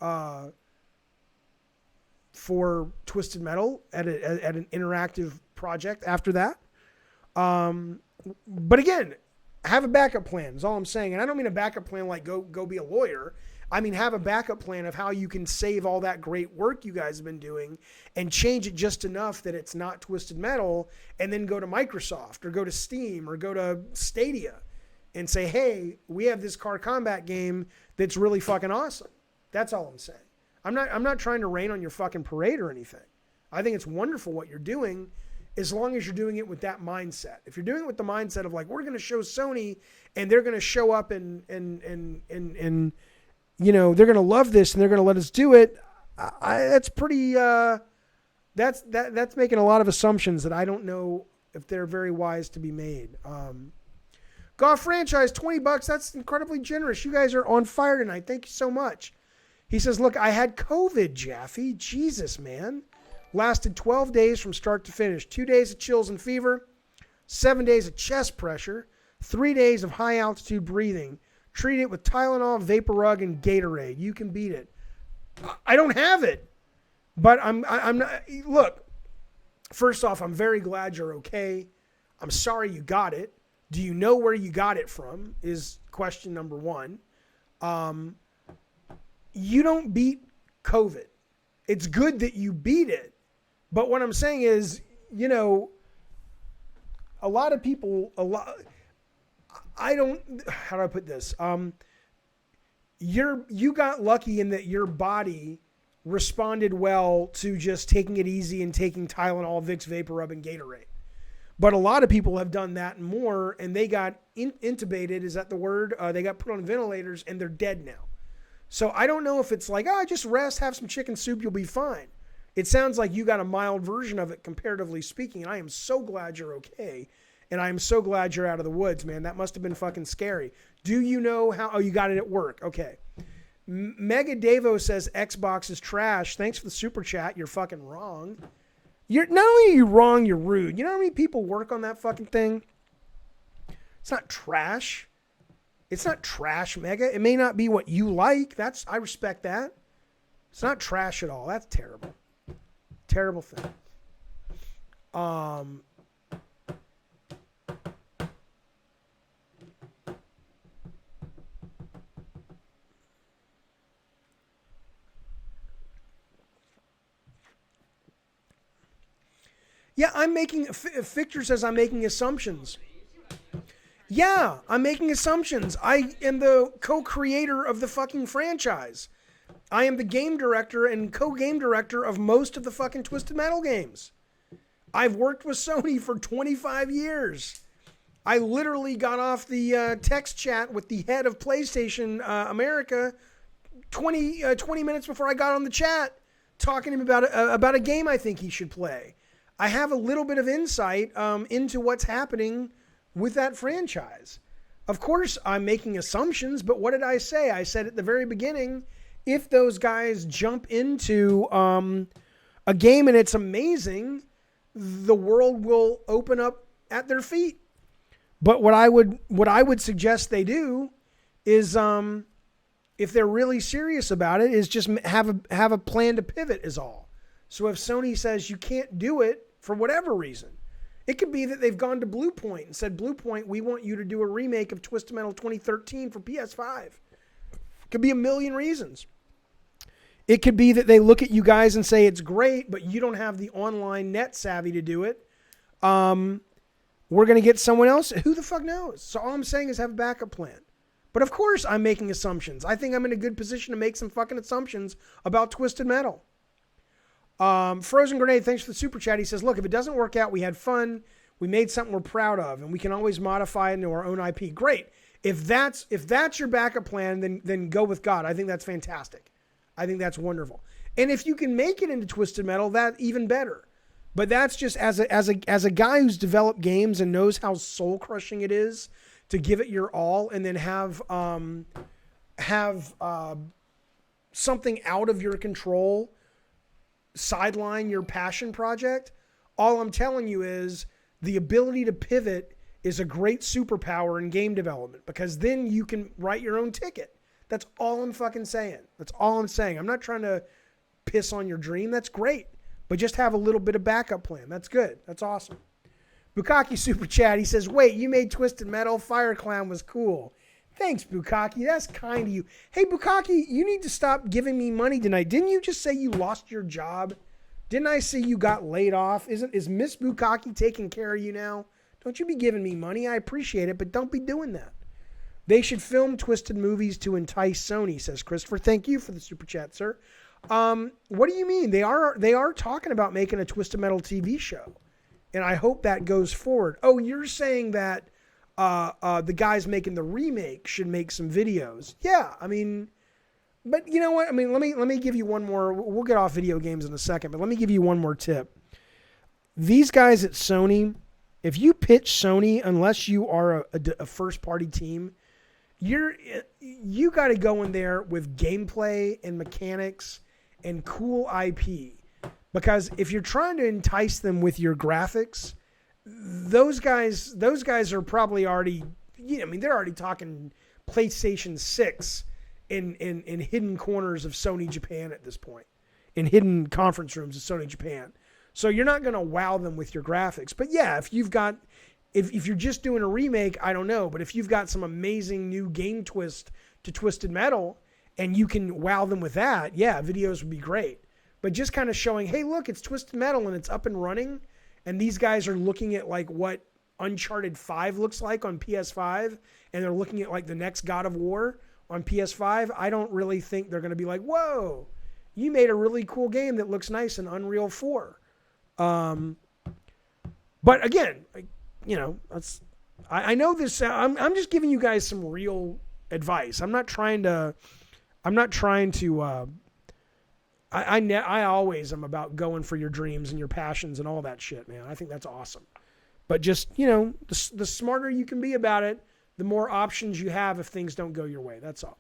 for Twisted Metal at an interactive project after that. But again, have a backup plan is all I'm saying. And I don't mean a backup plan like go be a lawyer. I mean, have a backup plan of how you can save all that great work you guys have been doing and change it just enough that it's not Twisted Metal, and then go to Microsoft or go to Steam or go to Stadia and say, hey, we have this car combat game that's really fucking awesome. That's all I'm saying. I'm not trying to rain on your fucking parade or anything. I think it's wonderful what you're doing, as long as you're doing it with that mindset. If you're doing it with the mindset of like, we're going to show Sony and they're going to show up and you know, they're going to love this and they're going to let us do it. That's pretty, that's making a lot of assumptions that I don't know if they're very wise to be made. Golf franchise, $20. That's incredibly generous. You guys are on fire tonight. Thank you so much. He says, look, I had COVID, Jaffe. Jesus, man. Lasted 12 days from start to finish. 2 days of chills and fever, 7 days of chest pressure, 3 days of high altitude breathing. Treat it with Tylenol, Vapor Rug, and Gatorade. You can beat it. I don't have it, but I'm not. Look, first off, I'm very glad you're okay. I'm sorry you got it. Do you know where you got it from? Is question number one. You don't beat COVID. It's good that you beat it. But what I'm saying is, you know, a lot of people, how do I put this? You got lucky in that your body responded well to just taking it easy and taking Tylenol, Vicks Vapor Rub, and Gatorade. But a lot of people have done that and more, and they got intubated, is that the word? They got put on ventilators, and they're dead now. So I don't know if it's like, just rest, have some chicken soup, you'll be fine. It sounds like you got a mild version of it, comparatively speaking, and I am so glad you're okay, and I am so glad you're out of the woods, man. That must have been fucking scary. Do you know how? Oh, you got it at work. Okay. Mega Davo says Xbox is trash. Thanks for the super chat. You're fucking wrong. You're not only are you wrong, you're rude. You know how many people work on that fucking thing? It's not trash. It's not trash, Mega. It may not be what you like. I respect that. It's not trash at all. That's terrible. Terrible thing. Yeah, Victor says I'm making assumptions. Yeah, I'm making assumptions. I am the co-creator of the fucking franchise. I am the game director and co-game director of most of the fucking Twisted Metal games. I've worked with Sony for 25 years. I literally got off the text chat with the head of PlayStation America 20 minutes before I got on the chat talking to him about a game I think he should play. I have a little bit of insight into what's happening with that franchise. Of course, I'm making assumptions, but what did I say? I said at the very beginning, if those guys jump into a game and it's amazing, the world will open up at their feet. But what I would suggest they do is, if they're really serious about it, is just have a plan to pivot is all. So if Sony says you can't do it for whatever reason, it could be that they've gone to Bluepoint and said, Bluepoint, we want you to do a remake of Twisted Metal 2013 for PS5. It could be a million reasons. It could be that they look at you guys and say it's great, but you don't have the online net savvy to do it. We're going to get someone else. Who the fuck knows? So all I'm saying is have a backup plan. But of course I'm making assumptions. I think I'm in a good position to make some fucking assumptions about Twisted Metal. Frozen Grenade, thanks for the super chat. He says, look, if it doesn't work out, we had fun. We made something we're proud of, and we can always modify it into our own IP. Great. If that's your backup plan, then go with God. I think that's fantastic. I think that's wonderful. And if you can make it into Twisted Metal, that even better. But that's just as a guy who's developed games and knows how soul crushing it is to give it your all and then have something out of your control sideline your passion project. All I'm telling you is the ability to pivot is a great superpower in game development, because then you can write your own ticket. That's all I'm fucking saying. That's all I'm saying. I'm not trying to piss on your dream. That's great. But just have a little bit of backup plan. That's good. That's awesome. Bukaki Super Chat, he says, wait, you made Twisted Metal? Fire Clown was cool. Thanks, Bukaki. That's kind of you. Hey, Bukaki, you need to stop giving me money tonight. Didn't you just say you lost your job? Didn't I say you got laid off? Is Miss Bukaki taking care of you now? Don't you be giving me money. I appreciate it, but don't be doing that. They should film Twisted movies to entice Sony, says Christopher. Thank you for the Super Chat, sir. What do you mean? They are talking about making a Twisted Metal TV show, and I hope that goes forward. Oh, you're saying that the guys making the remake should make some videos? Yeah, I mean, but you know what? I mean, let me give you one more. We'll get off video games in a second, but let me give you one more tip. These guys at Sony, if you pitch Sony, unless you are a first party team, you got to go in there with gameplay and mechanics and cool IP, because if you're trying to entice them with your graphics, those guys are probably already, I mean, they're already talking PlayStation 6 in hidden corners of Sony Japan at this point, in hidden conference rooms of Sony Japan. So you're not going to wow them with your graphics. But yeah, if you're just doing a remake, I don't know. But if you've got some amazing new game twist to Twisted Metal and you can wow them with that, yeah, videos would be great. But just kind of showing, hey, look, it's Twisted Metal and it's up and running. And these guys are looking at like what Uncharted 5 looks like on PS5. And they're looking at like the next God of War on PS5. I don't really think they're going to be like, whoa, you made a really cool game that looks nice in Unreal 4. But again, you know, I know this. I'm just giving you guys some real advice. I'm not trying to. I always am about going for your dreams and your passions and all that shit, man. I think that's awesome. But just, you know, the smarter you can be about it, the more options you have if things don't go your way. That's all.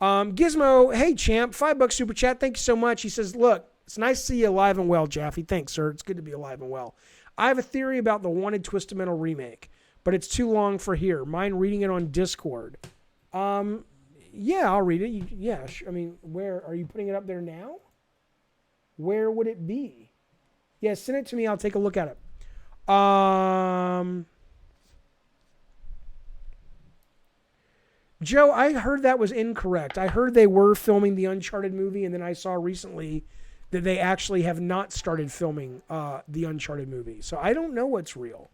Gizmo, hey champ, $5 super chat. Thank you so much. He says, look, it's nice to see you alive and well, Jaffe. Thanks, sir. It's good to be alive and well. I have a theory about the wanted Twisted Metal remake, but it's too long for here. Mind reading it on Discord? Yeah, I'll read it. Yeah, I mean, where are you putting it up there now? Where would it be? Yeah, send it to me. I'll take a look at it. Joe, I heard that was incorrect. I heard they were filming the Uncharted movie, and then I saw recently that they actually have not started filming the Uncharted movie. So I don't know what's real.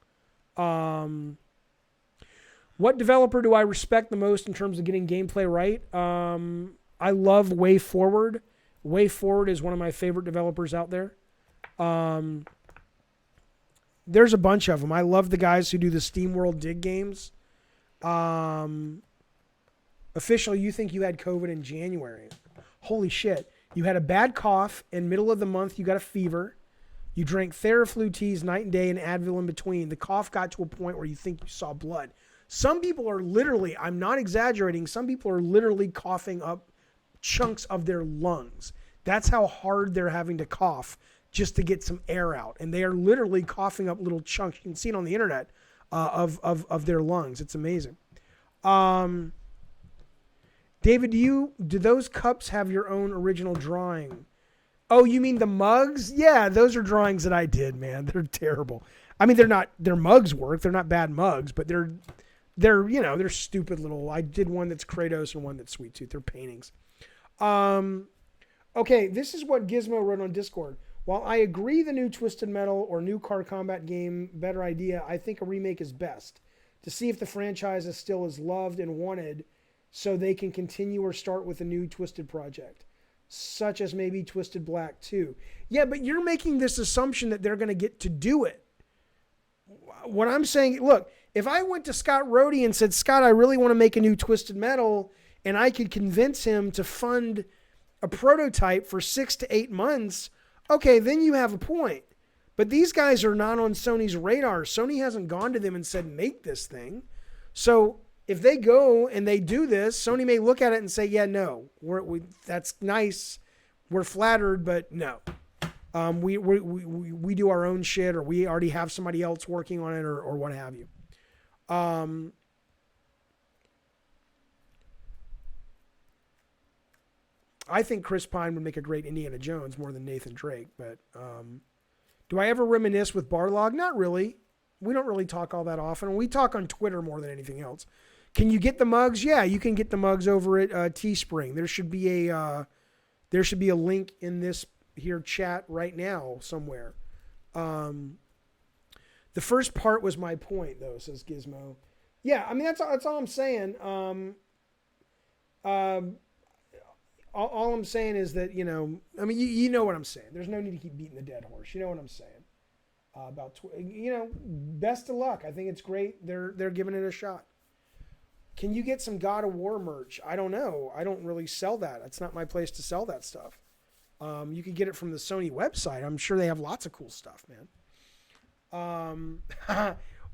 What developer do I respect the most in terms of getting gameplay right? I love Way Forward. Way Forward is one of my favorite developers out there. There's a bunch of them. I love the guys who do the SteamWorld Dig games. Official, you think you had COVID in January. Holy shit. You had a bad cough, in middle of the month you got a fever. You drank Theraflu teas night and day and Advil in between. The cough got to a point where you think you saw blood. Some people are literally, I'm not exaggerating, some people are literally coughing up chunks of their lungs. That's how hard they're having to cough just to get some air out. And they are literally coughing up little chunks. You can see it on the internet of their lungs. It's amazing. David, do those cups have your own original drawing? Oh, you mean the mugs? Yeah, those are drawings that I did, man. They're terrible. I mean, their mugs work. They're not bad mugs, but they're stupid little. I did one that's Kratos and one that's Sweet Tooth. They're paintings. Okay, this is what Gizmo wrote on Discord. While I agree the new Twisted Metal or new car combat game, better idea, I think a remake is best. To see if the franchise is still as loved and wanted so they can continue or start with a new Twisted project. Such as maybe Twisted Black 2. Yeah, but you're making this assumption that they're going to get to do it. What I'm saying, look, if I went to Scott Rohde and said, Scott, I really want to make a new Twisted Metal, and I could convince him to fund a prototype for 6 to 8 months, okay, then you have a point. But these guys are not on Sony's radar. Sony hasn't gone to them and said, make this thing. So if they go and they do this, Sony may look at it and say, yeah, no, that's nice. We're flattered, but no. We do our own shit, or we already have somebody else working on it, or what have you. I think Chris Pine would make a great Indiana Jones more than Nathan Drake, but do I ever reminisce with Barlog? Not really. We don't really talk all that often. We talk on Twitter more than anything else. Can you get the mugs? Yeah, you can get the mugs over at Teespring. There should be a link in this here chat right now somewhere. The first part was my point, though, says Gizmo. Yeah, I mean that's all I'm saying. All I'm saying is that, I mean, you know what I'm saying. There's no need to keep beating the dead horse. You know what I'm saying best of luck. I think it's great. They're giving it a shot. Can you get some God of War merch? I don't know. I don't really sell that. It's not my place to sell that stuff. You can get it from the Sony website. I'm sure they have lots of cool stuff, man.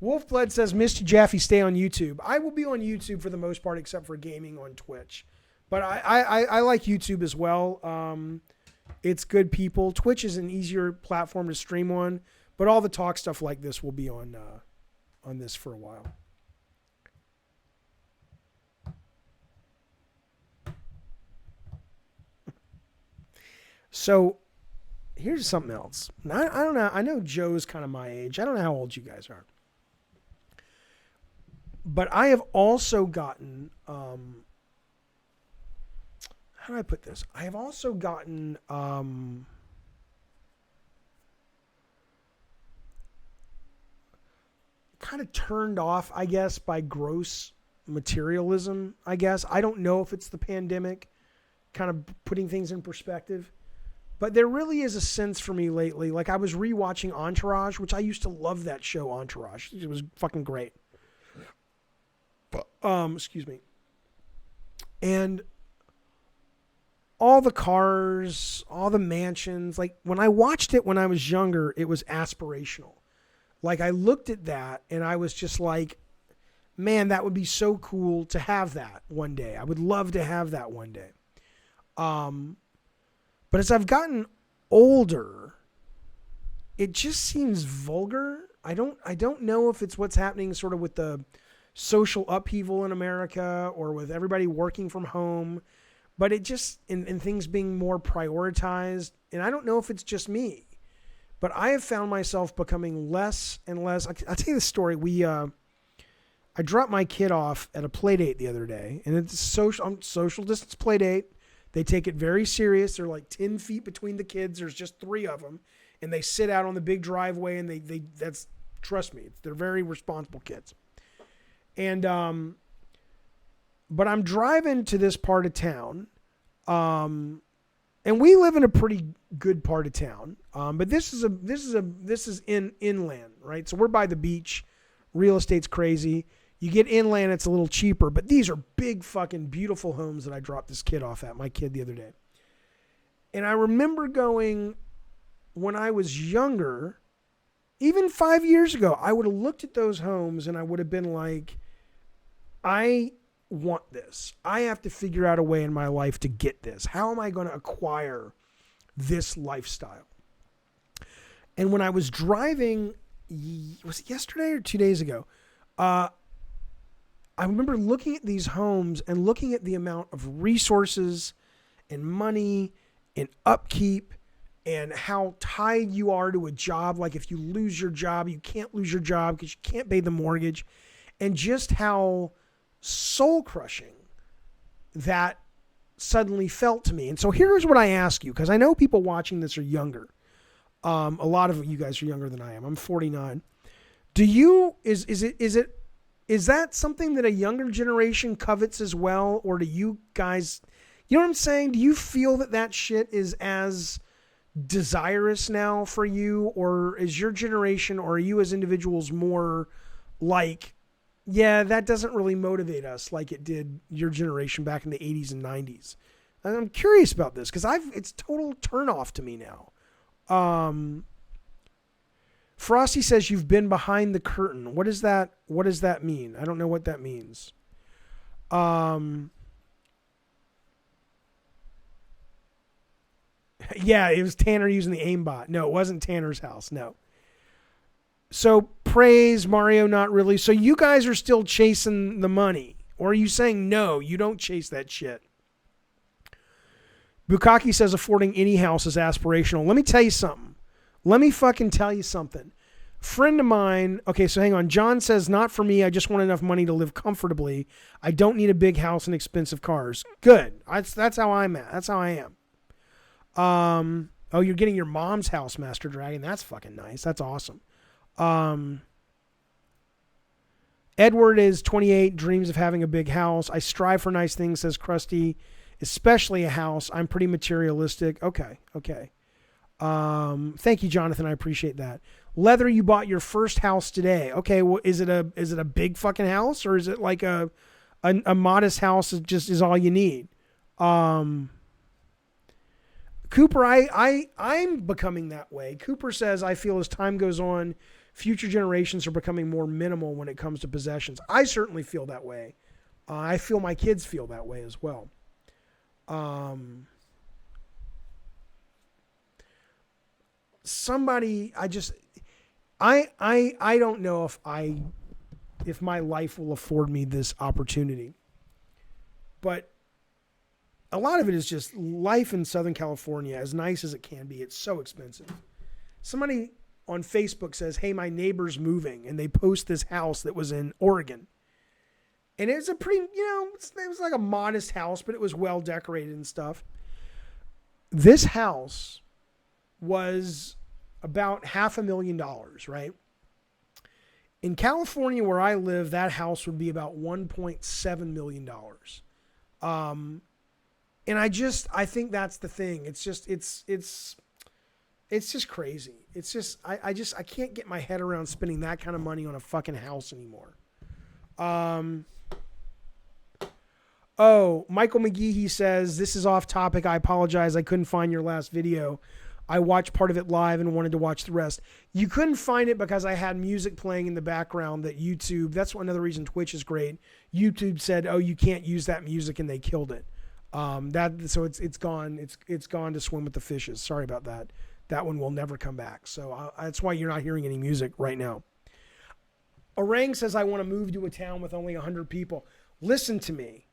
Wolfblood says, Mr. Jaffe, stay on YouTube. I will be on YouTube for the most part, except for gaming on Twitch. But I like YouTube as well. It's good people. Twitch is an easier platform to stream on, but all the talk stuff like this will be on this for a while. So here's something else. I don't know. I know Joe's kind of my age. I don't know how old you guys are. But I have also gotten, how do I put this? I have also gotten kind of turned off, I guess, by gross materialism, I guess. I don't know if it's the pandemic kind of putting things in perspective. But there really is a sense for me lately. Like, I was rewatching Entourage, which I used to love that show, Entourage. It was fucking great. Excuse me. And all the cars, all the mansions, like when I watched it when I was younger, it was aspirational. Like, I looked at that and I was just like, man, that would be so cool to have that one day. I would love to have that one day. But as I've gotten older, it just seems vulgar. I don't know if it's what's happening sort of with the social upheaval in America or with everybody working from home, but it just, and things being more prioritized. And I don't know if it's just me, but I have found myself becoming less and less. I'll tell you the story. I dropped my kid off at a play date the other day, and it's a social distance play date. They take it very serious. They're like 10 feet between the kids. There's just 3 of them, and they sit out on the big driveway, and that's, trust me, they're very responsible kids. And, but I'm driving to this part of town, and we live in a pretty good part of town. But this is inland, right? So we're by the beach. Real estate's crazy. You get inland, it's a little cheaper, but these are big fucking beautiful homes that I dropped this kid off at, my kid the other day. And I remember going, when I was younger, even 5 years ago, I would have looked at those homes and I would have been like, I want this. I have to figure out a way in my life to get this. How am I going to acquire this lifestyle? And when I was driving, was it yesterday or 2 days ago? I remember looking at these homes and looking at the amount of resources and money and upkeep and how tied you are to a job. Like if you lose your job, you can't lose your job because you can't pay the mortgage. And just how soul crushing that suddenly felt to me. And so here's what I ask you, because I know people watching this are younger. A lot of you guys are younger than I am. I'm 49. Is that something that a younger generation covets as well? Or do you guys, you know what I'm saying? Do you feel that shit is as desirous now for you? Or is your generation, or are you as individuals more like, yeah, that doesn't really motivate us like it did your generation back in the 80s and 90s? And I'm curious about this because it's total turn off to me now. Frosty says you've been behind the curtain. What does that mean? I don't know what that means. Yeah, it was Tanner using the aimbot. No, it wasn't Tanner's house. No. So praise Mario, not really. So you guys are still chasing the money, or are you saying no, you don't chase that shit? Bukaki says affording any house is aspirational. Let me tell you something. Let me fucking tell you something. Friend of mine, okay, so hang on. John says, not for me. I just want enough money to live comfortably. I don't need a big house and expensive cars. Good. That's how I'm at. That's how I am. Oh, you're getting your mom's house, Master Dragon. That's fucking nice. That's awesome. Edward is 28, dreams of having a big house. I strive for nice things, says Krusty, especially a house. I'm pretty materialistic. Okay. Thank you, Jonathan. I appreciate that. Leather, you bought your first house today. Okay, well, is it a big fucking house, or is it like a modest house that just is all you need? Cooper, I'm becoming that way. Cooper says, I feel as time goes on, future generations are becoming more minimal when it comes to possessions. I certainly feel that way. I feel my kids feel that way as well. Somebody, I don't know if my life will afford me this opportunity, but a lot of it is just life in Southern California, as nice as it can be. It's so expensive. Somebody on Facebook says, hey, my neighbor's moving, and they post this house that was in Oregon. And it was a pretty, it was like a modest house, but it was well decorated and stuff. This house was about $500,000, right? In California, where I live, that house would be about $1.7 million. And I think that's the thing. It's just crazy. It's just, I can't get my head around spending that kind of money on a fucking house anymore. Oh, Michael McGee, he says, this is off topic. I apologize. I couldn't find your last video. I watched part of it live and wanted to watch the rest. You couldn't find it because I had music playing in the background that YouTube, that's another reason Twitch is great. YouTube said, oh, you can't use that music, and they killed it. So it's gone. It's gone to swim with the fishes. Sorry about that. That one will never come back. So that's why you're not hearing any music right now. Orang says, I want to move to a town with only 100 people. Listen to me.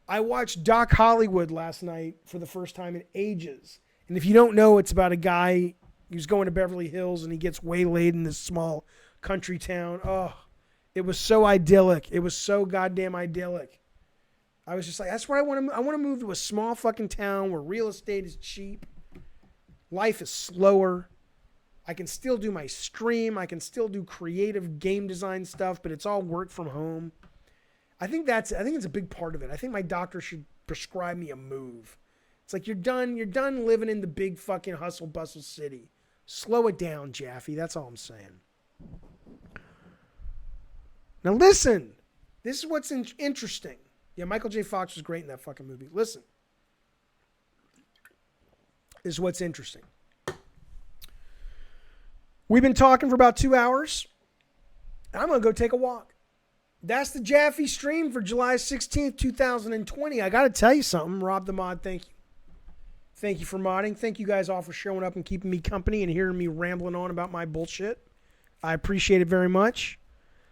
I watched Doc Hollywood last night for the first time in ages. And if you don't know, it's about a guy who's going to Beverly Hills and he gets waylaid in this small country town. Oh, it was so idyllic. It was so goddamn idyllic. I was just like, that's where I want to move to a small fucking town where real estate is cheap. Life is slower. I can still do my stream. I can still do creative game design stuff, but it's all work from home. I think it's a big part of it. I think my doctor should prescribe me a move. It's like, you're done living in the big fucking hustle bustle city. Slow it down, Jaffe. That's all I'm saying. Now listen, this is what's interesting. Yeah, Michael J. Fox was great in that fucking movie. Listen. is what's interesting. We've been talking for about 2 hours. I'm going to go take a walk. That's the Jaffe stream for July 16th, 2020. I got to tell you something. Rob the Mod, thank you. Thank you for modding. Thank you guys all for showing up and keeping me company and hearing me rambling on about my bullshit. I appreciate it very much.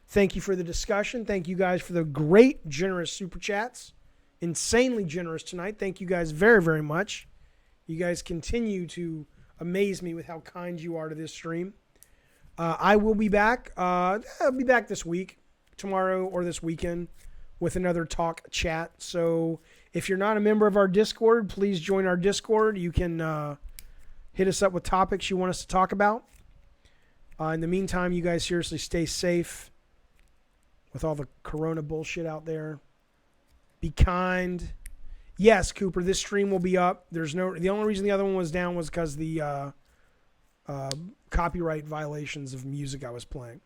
Thank you for the discussion. Thank you guys for the great, generous super chats. Insanely generous tonight. Thank you guys very, very much. You guys continue to amaze me with how kind you are to this stream. I will be back. I'll be back this week, tomorrow or this weekend, with another talk chat. So if you're not a member of our Discord, please join our Discord. You can hit us up with topics you want us to talk about. In the meantime, you guys seriously stay safe with all the corona bullshit out there. Be kind. Yes, Cooper, this stream will be up. The only reason the other one was down was because the copyright violations of music I was playing.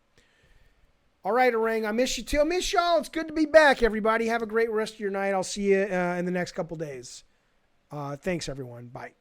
All right, Orang, I miss you too. I miss y'all. It's good to be back, everybody. Have a great rest of your night. I'll see you in the next couple days. Thanks, everyone. Bye.